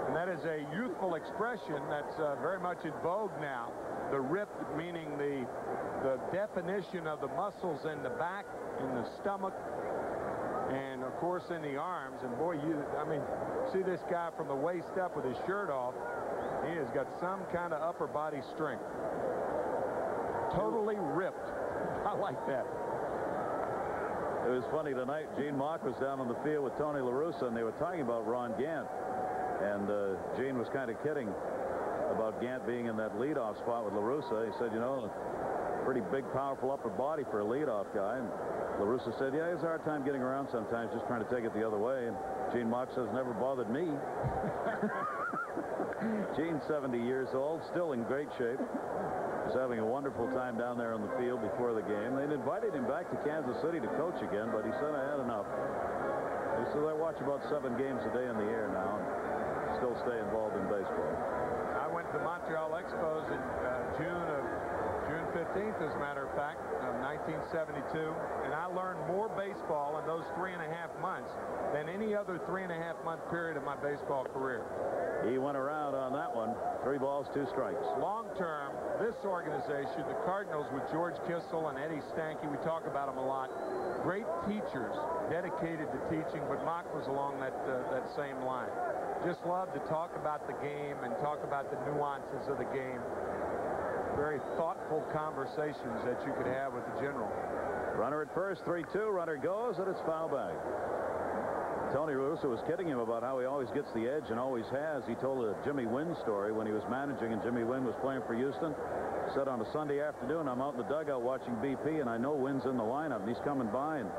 And That is a youthful expression that's very much in vogue now. The ripped, meaning the definition of the muscles in the back, in the stomach, and of course in the arms. And boy, I mean, see this guy from the waist up with his shirt off. He has got some kind of upper body strength. Totally ripped. I like that. It was funny tonight. Gene Mauch was down on the field with Tony La Russa, and they were talking about Ron Gant. And Gene was kind of kidding about Gant being in that leadoff spot with La Russa. He said, you know, pretty big, powerful upper body for a leadoff guy. And La Russa said, yeah, he has a hard time getting around sometimes, just trying to take it the other way. And Gene Mauch says, never bothered me. Gene's 70 years old, still in great shape. Was having a wonderful time down there on the field before the game. They'd invited him back to Kansas City to coach again, but he said, I had enough. He said, I watch about 7 games a day in the air now and still stay involved in baseball. I went to Montreal Expos in June 15th, as a matter of fact, of 1972, and I learned more baseball in those 3.5 months than any other 3.5-month period of my baseball career. He went around on that one. 3 balls, 2 strikes. Long term, this organization, the Cardinals with George Kissel and Eddie Stanky, we talk about them a lot. Great teachers dedicated to teaching, but Mauch was along that same line. Just loved to talk about the game and talk about the nuances of the game. Very thoughtful conversations that you could have with the general. Runner at first, 3-2. Runner goes, and it's foul back. Tony La Russa was kidding him about how he always gets the edge and always has. He told a Jimmy Wynn story when he was managing, and Jimmy Wynn was playing for Houston. Said on a Sunday afternoon, I'm out in the dugout watching BP, and I know Wynn's in the lineup, and he's coming by, and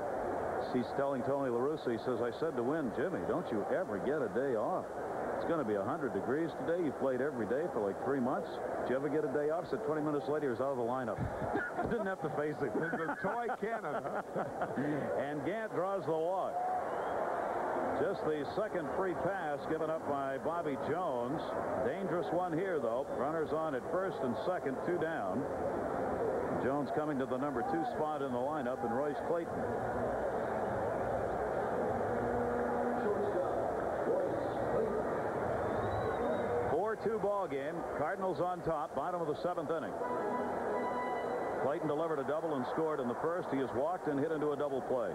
he's telling Tony La Russa, he says, I said to Wynn, Jimmy, don't you ever get a day off. It's going to be 100 degrees today. You played every day for like 3 months. Did you ever get a day off? Said 20 minutes later, he was out of the lineup. Didn't have to face it. The toy cannon. And Gant draws the walk. Just the second free pass given up by Bobby Jones. Dangerous one here, though. Runners on at first and second, 2 down. Jones coming to the number 2 spot in the lineup, and Royce Clayton. 4-2 ball game. Cardinals on top, bottom of the 7th inning. Clayton delivered a double and scored in the first. He has walked and hit into a double play.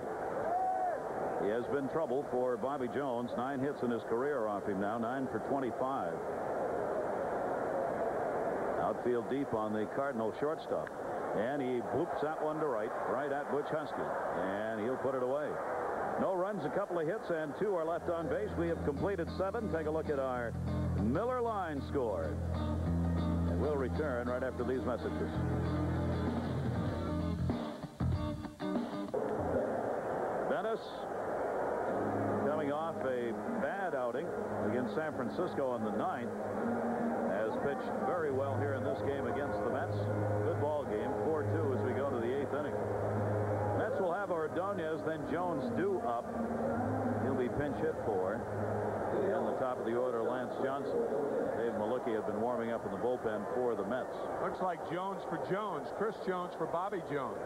He has been trouble for Bobby Jones. 9 hits in his career off him now, 9 for 25. Outfield deep on the Cardinal shortstop. And he bloops that one to right at Butch Husky. And he'll put it away. No runs, a couple of hits, and 2 are left on base. We have completed 7. Take a look at our Miller line score. And we'll return right after these messages. Venice coming off a bad outing against San Francisco on the 9th. Has pitched very well here in this game against the Mets. Good ball game, 4-2 as we go to the 8th inning. Mets will have Ordonez, then Jones due up. He'll be pinch hit for. And the top of the order, Lance Johnson. Dave Malucki had been warming up in the bullpen for the Mets. Looks like Jones for Jones. Chris Jones for Bobby Jones.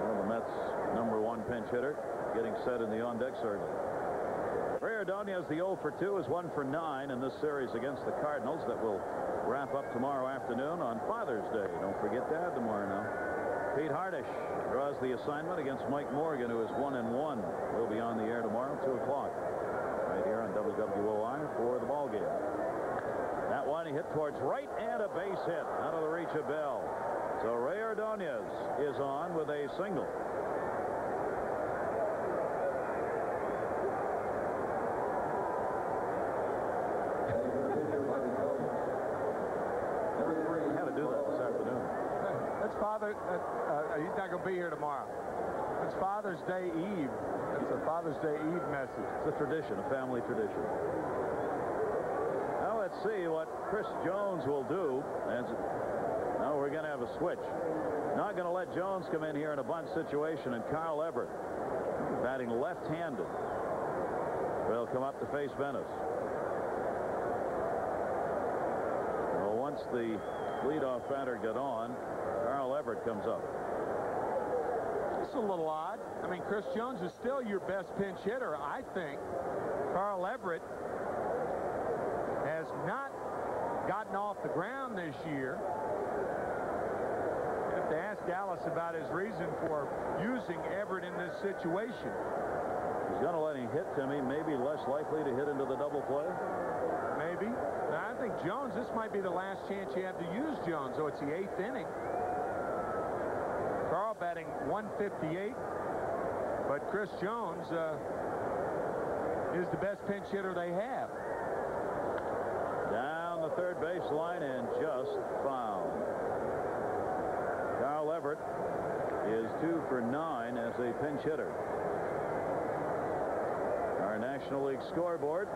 Well, the Mets' number 1 pinch hitter getting set in the on-deck circle. Ray Ordonez, the 0 for 2, is 1 for 9 in this series against the Cardinals that will wrap up tomorrow afternoon on Father's Day. Don't forget that tomorrow now. Pete Hardish draws the assignment against Mike Morgan, who is 1-1. We'll be on the air tomorrow, 2 o'clock, right here on WWOI for the ball game. That one he hit towards right, and a base hit out of the reach of Bell. So Ray Ordonez is on with a single. Had to do that this afternoon. That's he's not going to be here tomorrow. It's Father's Day Eve. It's a Father's Day Eve message. It's a tradition, a family tradition. Now let's see what Chris Jones will do. Now we're going to have a switch. Not going to let Jones come in here in a bunt situation, and Carl Everett, batting left-handed, will come up to face Venice. Well, once the leadoff batter got on, Carl Everett comes up. It's a little odd. I mean, Chris Jones is still your best pinch hitter, I think. Carl Everett has not gotten off the ground this year. You have to ask Dallas about his reason for using Everett in this situation. He's going to let him hit, Timmy. Maybe less likely to hit into the double play. Maybe. Now, I think Jones, this might be the last chance you have to use Jones. So it's the 8th inning. Carl batting 158. But Chris Jones is the best pinch hitter they have. Down the third baseline and just fouled. Carl Everett is 2 for 9 as a pinch hitter. Our National League scoreboard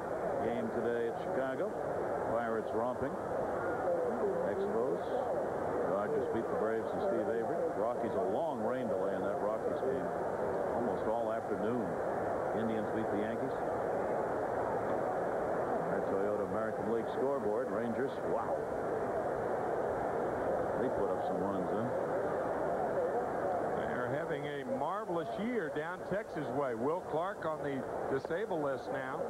game today at Chicago. Pirates romping. Expos. Dodgers beat the Braves and Steve Avery. Rockies a long rain delay in that Rockies game. Almost all afternoon. Indians beat the Yankees. Our Toyota American League scoreboard. Rangers. Wow. They put up some runs, huh? They're having a marvelous year down Texas way. Will Clark on the disabled list now.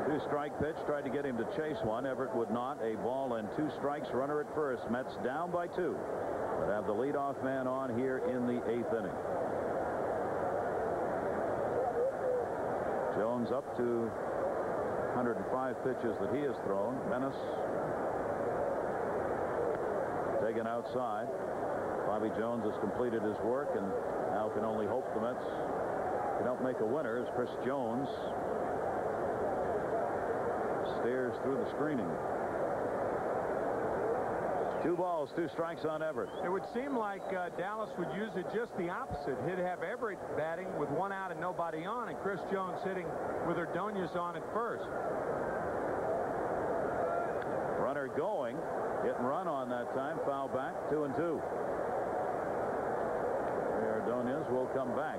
2-strike pitch. Tried to get him to chase one. Everett would not. A ball and 2 strikes. Runner at first. Mets down by 2. But have the leadoff man on here in the 8th inning. Jones up to 105 pitches that he has thrown. Menace taken outside. Bobby Jones has completed his work and now can only hope the Mets can help make a winner as Chris Jones stares through the screening. 2 balls, 2 strikes on Everett. It would seem like Dallas would use it just the opposite. He'd have Everett batting with 1 out and nobody on, and Chris Jones hitting with Ordonez on at first. Runner going. Hit and run on that time. Foul back. 2-2. Ordonez will come back.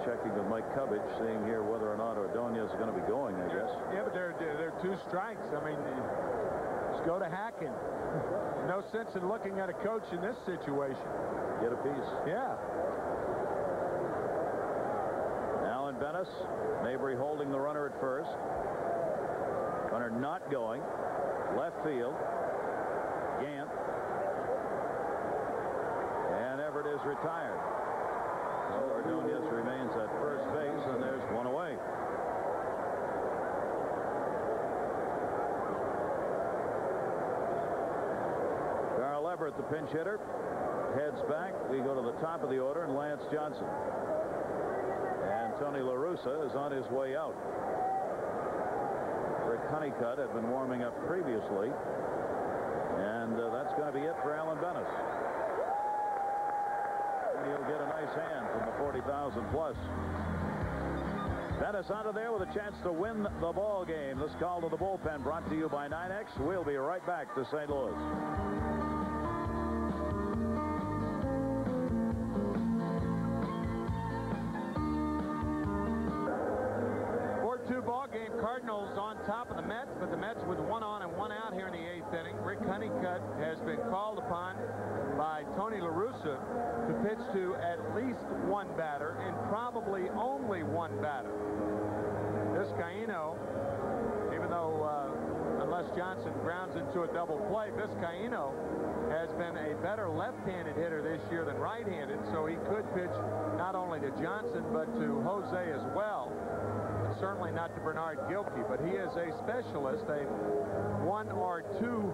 Checking with Mike Cubbage, seeing here whether or not Ordonez is going to be going, I guess. Yeah, but they're 2 strikes. I mean, just go to hacking. No sense in looking at a coach in this situation. Get a piece. Yeah. Alan Bennis, Mabry holding the runner at first. Runner not going. Left field. Gant. And Everett is retired. So Ordonez remains at first base, and there's 1 away. Carl Everett, the pinch hitter, heads back. We go to the top of the order, and Lance Johnson. And Tony La Russa is on his way out. Rick Honeycutt had been warming up previously, and that's going to be it for Alan Bennis. He'll get a nice hand from the 40,000 plus. Bennis out of there with a chance to win the ball game. This call to the bullpen brought to you by 9X. We'll be right back to St. Louis. 4-2 ball game. Cardinals on top of the Mets, but the Mets with 1 on and 1 out here in the 8th inning. Rick Honeycutt has been called upon by Tony La Russa to pitch to at least 1 batter and probably only 1 batter. Vizcaino, even though unless Johnson grounds into a double play, Vizcaino has been a better left-handed hitter this year than right-handed, so he could pitch not only to Johnson but to Jose as well. And certainly not to Bernard Gilkey, but he is a specialist, a 1 or 2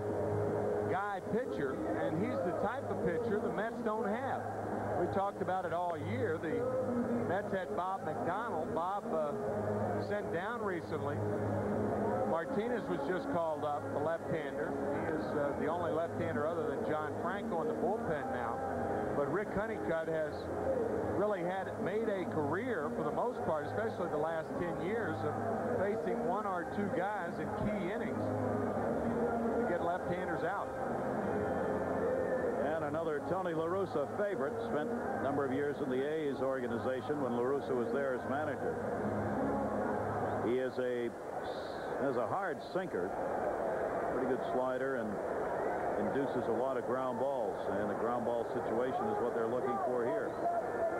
guy pitcher, and he's the type of pitcher the Mets don't have. We talked about it all year. The Mets had Bob McDonald. Bob sent down recently. Martinez was just called up, the left-hander. He is the only left-hander other than John Franco in the bullpen now. But Rick Honeycutt has really made a career for the most part, especially the last 10 years, of facing 1 or 2 guys in key innings to get left-handers out. And another Tony La Russa favorite. Spent a number of years in the A's organization when La Russa was there as manager. has a hard sinker, pretty good slider, and induces a lot of ground balls. And the ground ball situation is what they're looking for here.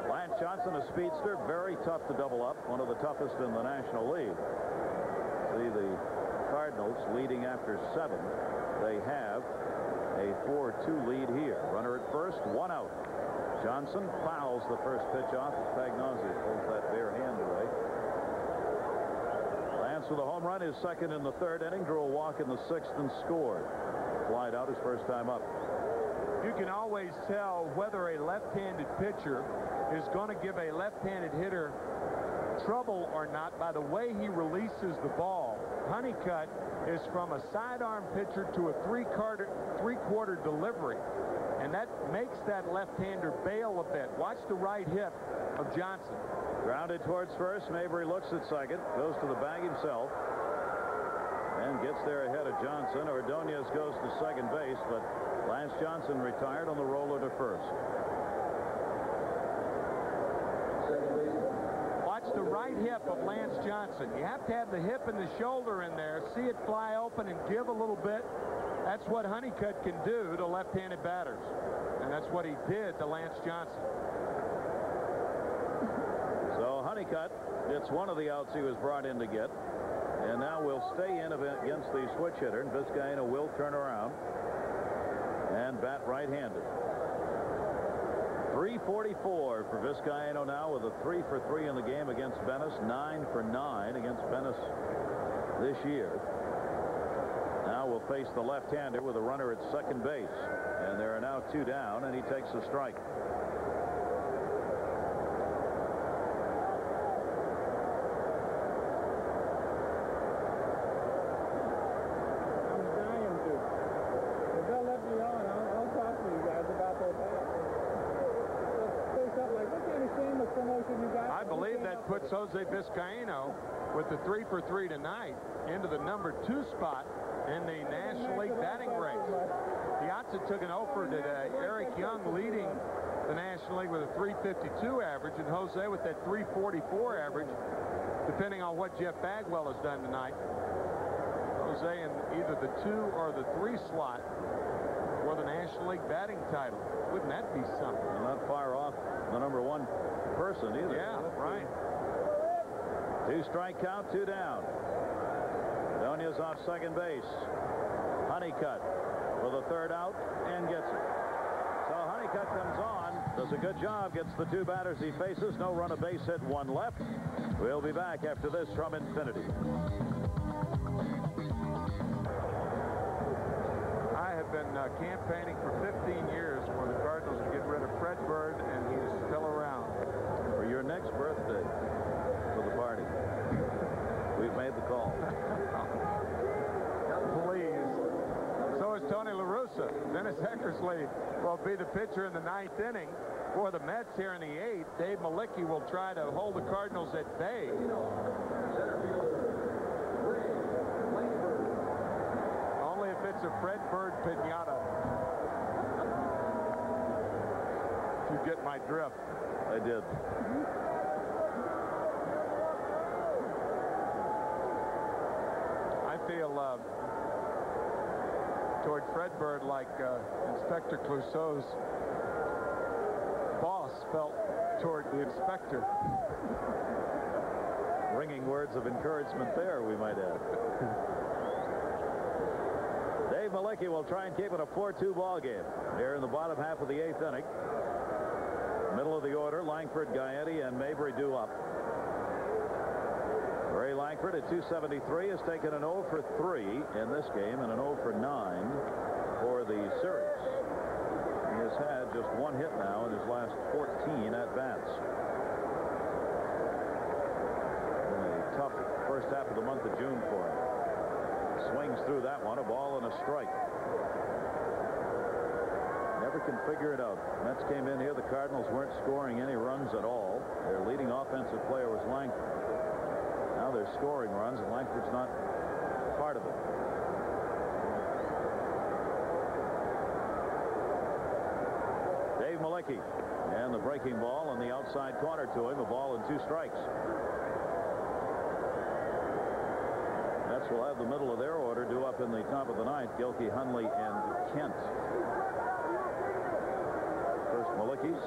Lance Johnson, a speedster, very tough to double up, one of the toughest in the National League. See the Cardinals leading after 7. They have a 4-2 lead here. Runner at first, 1 out. Johnson fouls the first pitch off as Pagnozzi pulls that bare hand away. Lance with a home run, his second in the 3rd inning, drew a walk in the 6th and scored. Flied out his first time up. You can always tell whether a left-handed pitcher is going to give a left-handed hitter trouble or not by the way he releases the ball. Honeycutt is from a sidearm pitcher to a three-quarter delivery, and that makes that left-hander bail a bit. Watch the right hip of Johnson. Grounded towards first. Mabry looks at second, goes to the bag himself, and gets there ahead of Johnson. Ordonez goes to second base, but Lance Johnson retired on the roller to first. Watch the right hip of Lance Johnson. You have to have the hip and the shoulder in there, see it fly open and give a little bit. That's what Honeycutt can do to left-handed batters, and that's what he did to Lance Johnson. So Honeycutt gets one of the outs he was brought in to get, and now will stay in against the switch hitter, and Vizcaino will turn around and bat right-handed. 344 for Vizcaino now with a 3 for 3 in the game against Venice, 9 for 9 against Venice this year. Now will face the left-hander with a runner at second base, and there are now 2 down, and he takes a strike. I believe that puts Jose Vizcaino with the 3 for 3 tonight into the number 2 spot in the National League batting race. Piazza took an 0 today. Eric Young leading the National League with a 352 average, and Jose with that 344 average, depending on what Jeff Bagwell has done tonight. Jose in either the 2 or the 3 slot for the National League batting title. Wouldn't that be something? Not far off the number 1 person either. Yeah, right. 2 strike count, 2 down. Ordonez off second base. Honeycutt with a 3rd out and gets it. So Honeycutt comes on, does a good job, gets the 2 batters he faces. No run, a base hit, 1 left. We'll be back after this from Infinity. I have been campaigning for 15 years for the Cardinals to get rid of Redbird, and he is still around. For your next birthday for the party. We've made the call. Please. So is Tony La Russa. Dennis Eckersley will be the pitcher in the 9th inning for the Mets here in the 8th. Dave Malicki will try to hold the Cardinals at bay. Only if it's a Redbird pinata. If you get my drift. I did. I feel toward Redbird like Inspector Clouseau's boss felt toward the inspector. Ringing words of encouragement there, we might add. Dave Malicki will try and keep it a 4-2 ball game here in the bottom half of the 8th inning. Middle of the order, Langford, Gaetti, and Mabry due up. Ray Langford at 273 has taken an 0 for 3 in this game and an 0 for 9 for the series. He has had just 1 hit now in his last 14 at-bats. A tough first half of the month of June for him. Swings through that one, a ball and a strike. Never can figure it out. Mets came in here. The Cardinals weren't scoring any runs at all. Their leading offensive player was Langford. Now they're scoring runs, and Langford's not part of it. Dave Malicki, and the breaking ball on the outside corner to him. A ball and 2 strikes. the middle of their order due up in the top of the ninth. Gilkey, Hundley, and Kent. First, Malicki's.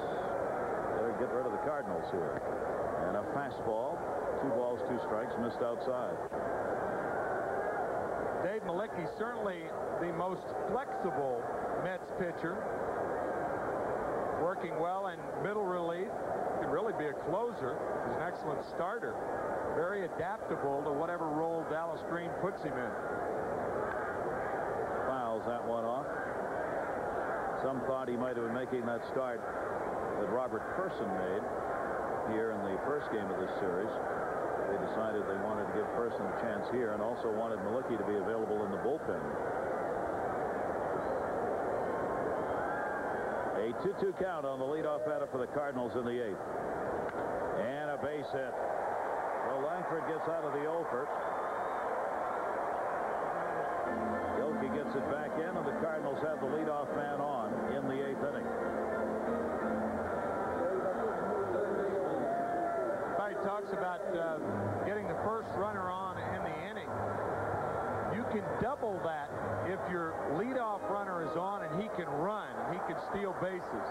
Better get rid of the Cardinals here. And a fastball. 2 balls, 2 strikes, missed outside. Dave Malicki, certainly the most flexible Mets pitcher. Working well in middle relief. Could really be a closer. He's an excellent starter. Very adaptable to whatever role Dallas Green puts him in. Fouls that one off. Some thought he might have been making that start that Robert Person made here in the first game of this series. They decided they wanted to give Person a chance here and also wanted Malicki to be available in the bullpen. A 2-2 count on the leadoff batter for the Cardinals in the 8th. And a base hit. Well, Langford gets out of the over. Gilkey gets it back in, and the Cardinals have the leadoff man on in the 8th inning. He talks about getting the first runner on in the inning. You can double that if your leadoff runner is on and he can run, he can steal bases.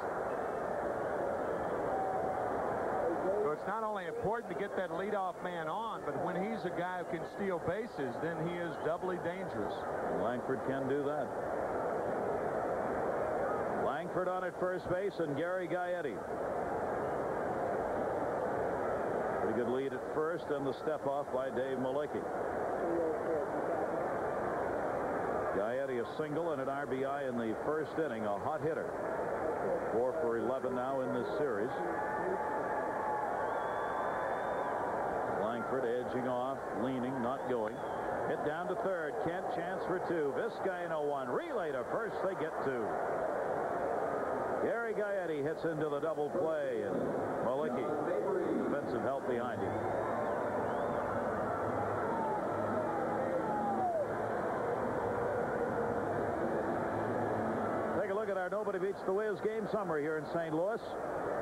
So it's not only important to get that leadoff man on, but when he's a guy who can steal bases, then he is doubly dangerous. Langford can do that. Langford on at first base and Gary Gaetti. Pretty good lead at first, and the step off by Dave Malicki. Gaetti a single and an RBI in the first inning, a hot hitter. 4 for 11 now in this series. Langford edging off, leaning, not going. Hit down to third. Kent, chance for 2. Vizcaino 1. Relay to first. They get 2. Gary Gaetti hits into the double play, and Malicki, defensive help behind him. Take a look at our Nobody Beats the Wiz game summary here in St. Louis.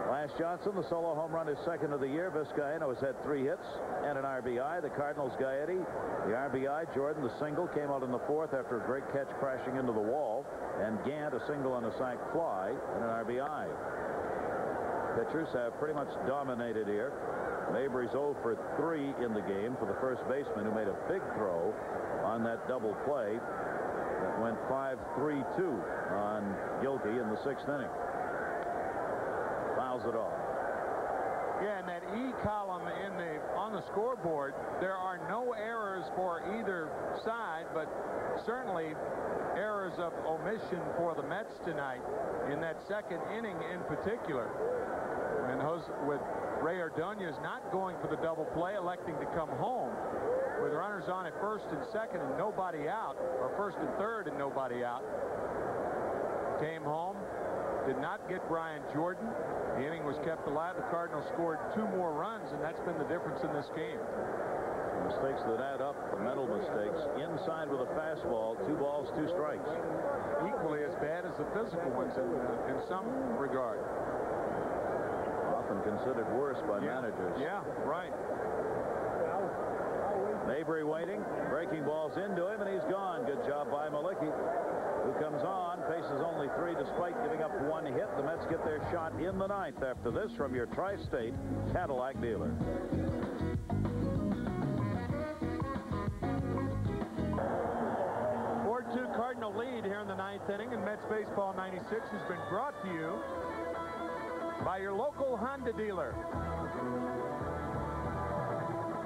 Lance Johnson, the solo home run, is second of the year. Vizcaino has had 3 hits and an RBI. The Cardinals, Gaetti, the RBI. Jordan, the single, came out in the 4th after a great catch crashing into the wall. And Gant, a single and a sac fly and an RBI. Pitchers have pretty much dominated here. Mabry's 0 for 3 in the game for the first baseman, who made a big throw on that double play that went 5-3-2 on Gilkey in the 6th inning. Fouls it off. Yeah, in that E column on the scoreboard, there are no errors for either side, but certainly errors of omission for the Mets tonight in that 2nd inning in particular. And with Ray Ordonez not going for the double play, electing to come home with runners on at 1st and 2nd and nobody out, or 1st and 3rd and nobody out. Came home, did not get Brian Jordan. The inning was kept alive. The Cardinals scored 2 more runs, and that's been the difference in this game. Mistakes that add up, the mental mistakes. Inside with a fastball, 2 balls, 2 strikes. Equally as bad as the physical ones in some regard. Often considered worse by managers. Yeah, right. Mabry waiting, breaking balls into him, and he's gone. Good job by Malicki, who comes on, faces only 3 despite giving up 1 hit. The Mets get their shot in the 9th after this from your Tri-State Cadillac dealer. 4-2 Cardinal lead here in the 9th inning, and Mets Baseball 96 has been brought to you by your local Honda dealer.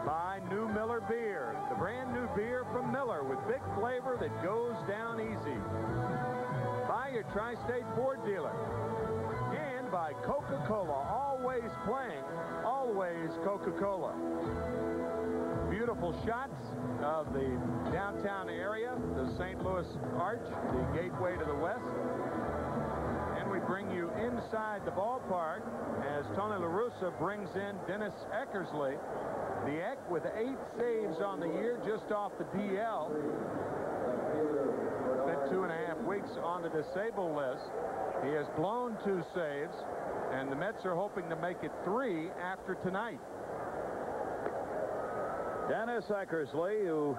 By New Miller Beer, the brand new beer from Miller with big flavor that goes down easy. By your Tri-State Ford dealer. And by Coca-Cola, always playing, always Coca-Cola. Beautiful shots of the downtown area, the St. Louis Arch, the gateway to the west. And we bring you inside the ballpark as Tony La Russa brings in Dennis Eckersley. The Eck with 8 saves on the year, just off the DL. Spent 2.5 weeks on the disabled list. He has blown 2 saves, and the Mets are hoping to make it 3 after tonight. Dennis Eckersley, who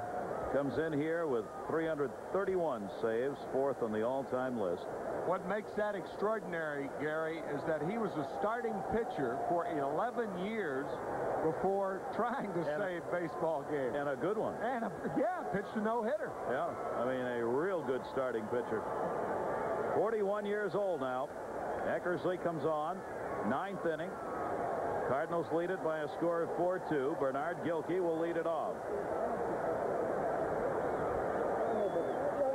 Comes in here with 331 saves, 4th on the all-time list. What makes that extraordinary, Gary, is that he was a starting pitcher for 11 years before trying to save baseball games. And a good one. And pitched a no-hitter. Yeah, I mean, a real good starting pitcher. 41 years old now. Eckersley comes on, 9th inning. Cardinals lead it by a score of 4-2. Bernard Gilkey will lead it off.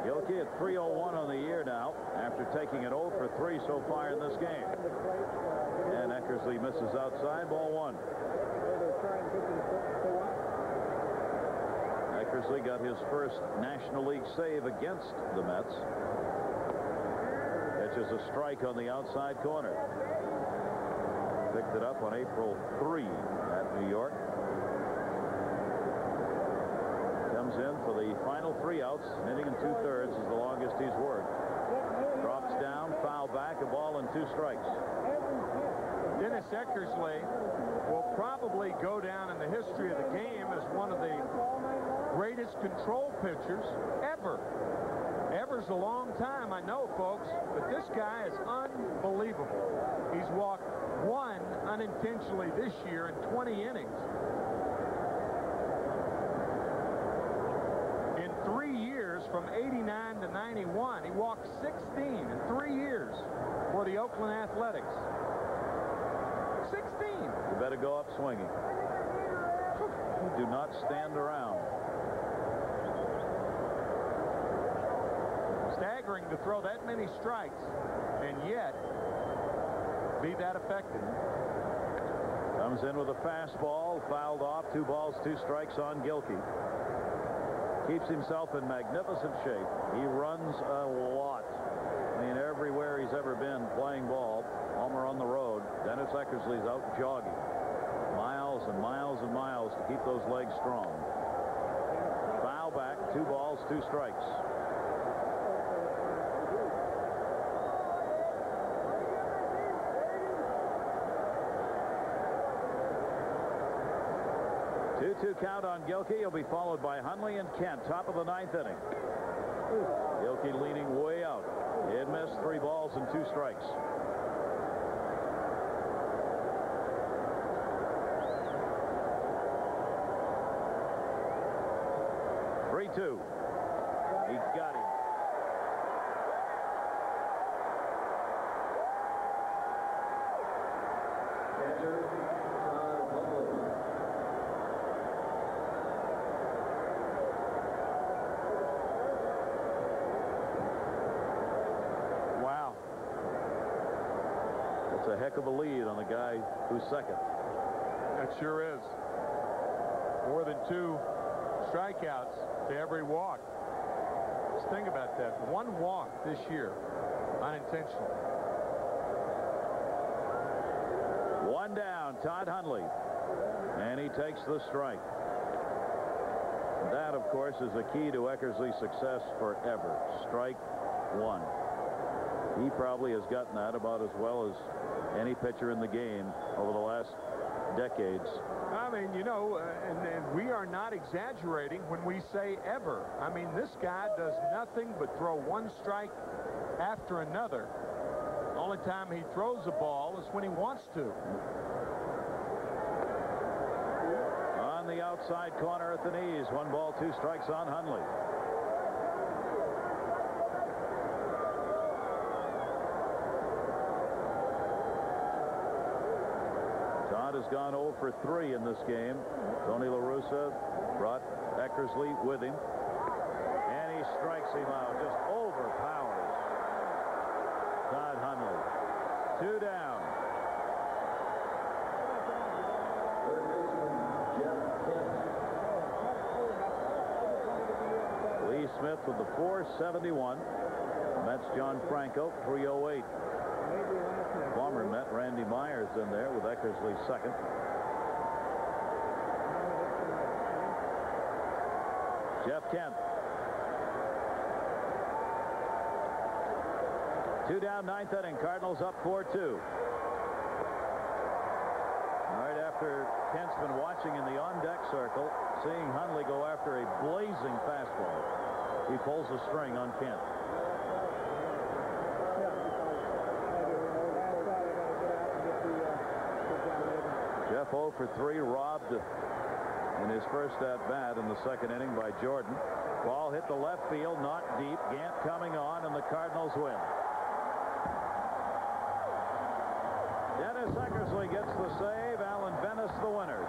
Gilkey at 301 on the year now after taking it 0 for 3 so far in this game. And Eckersley misses outside, ball 1. Eckersley got his first National League save against the Mets. Catches a strike on the outside corner. Picked it up on April 3 at New York. Comes in for the final 3 outs. Inning and 2/3 is the longest he's worked. Drops down, foul back, a ball and 2 strikes. Dennis Eckersley will probably go down in the history of the game as one of the greatest control pitchers ever. Ever's a long time, I know, folks, but this guy is unbelievable. He's walked 1 unintentionally this year in 20 innings. In 3 years, from 89 to 91, he walked 16 in 3 years for the Oakland Athletics. 16. You better go up swinging. Do not stand around. Staggering to throw that many strikes and yet be that effective. Comes in with a fastball, fouled off, 2 balls, 2 strikes on Gilkey. Keeps himself in magnificent shape. He runs a lot. I mean, everywhere he's ever been playing ball, home or on the road, Dennis Eckersley's out jogging. Miles and miles and miles to keep those legs strong. Foul back, 2 balls, 2 strikes. Two count on Gilkey. He'll be followed by Hundley and Kent, top of the 9th inning. Gilkey leaning way out. He had missed 3 balls and 2 strikes. Three-two. He got him. A heck of a lead on the guy who's second. That sure is. More than 2 strikeouts to every walk. Just think about that. 1 walk this year, unintentional. 1 down, Todd Hundley. And he takes the strike. That, of course, is the key to Eckersley's success forever. Strike 1. He probably has gotten that about as well as any pitcher in the game over the last decades. I mean, you know, and we are not exaggerating when we say ever. I mean, this guy does nothing but throw 1 strike after another. Only time he throws a ball is when he wants to. On the outside corner at the knees, 1 ball, 2 strikes on Hundley. Has gone 0 for 3 in this game. Tony La Russa brought Eckersley with him, and he strikes him out. Just overpowers Todd Hundley. 2 down. Lee Smith with the 471. Mets John Franco 308. Former Met Randy Myers in there with Eckersley second. Jeff Kent. 2 down, 9th inning. Cardinals up 4-2. Right after after Kent's been watching in the on-deck circle, seeing Hundley go after a blazing fastball. He pulls the string on Kent. Jeff 0 for 3, robbed in his first at-bat in the second inning by Jordan. Ball hit the left field, not deep. Gant coming on, and the Cardinals win. Dennis Eckersley gets the save. Alan Bennis the winner.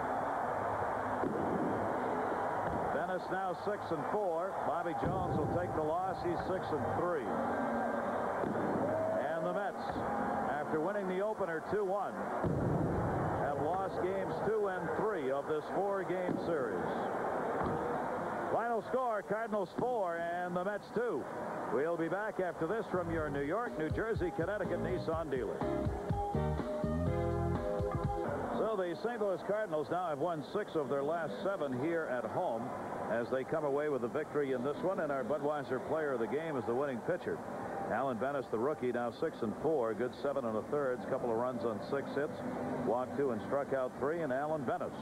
Bennis now 6-4. Bobby Jones will take the loss. He's 6-3. And the Mets, after winning the opener 2-1, have lost games 2 and 3 of this 4-game series. Final score, Cardinals 4 and the Mets 2. We'll be back after this from your New York, New Jersey, Connecticut Nissan dealer. So the St. Louis Cardinals now have won 6 of their last 7 here at home as they come away with a victory in this one. And our Budweiser player of the game is the winning pitcher, Alan Bennis, the rookie, now 6-4, good 7 1/3, couple of runs on 6 hits, walked 2 and struck out 3, and Alan Bennis,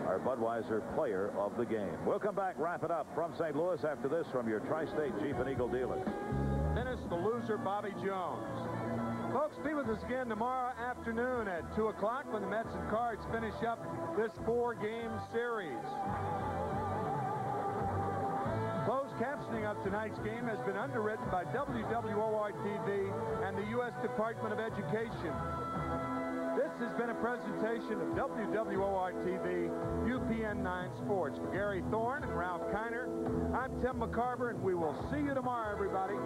our Budweiser player of the game. We'll come back, wrap it up from St. Louis after this from your Tri-State Jeep and Eagle dealer. Dennis, the loser, Bobby Jones. Folks, be with us again tomorrow afternoon at 2 o'clock when the Mets and Cards finish up this 4-game series. Closed captioning of tonight's game has been underwritten by WWOR-TV and the U.S. Department of Education. This has been a presentation of WWOR-TV, UPN 9 Sports. For Gary Thorne and Ralph Kiner, I'm Tim McCarver, and we will see you tomorrow, everybody.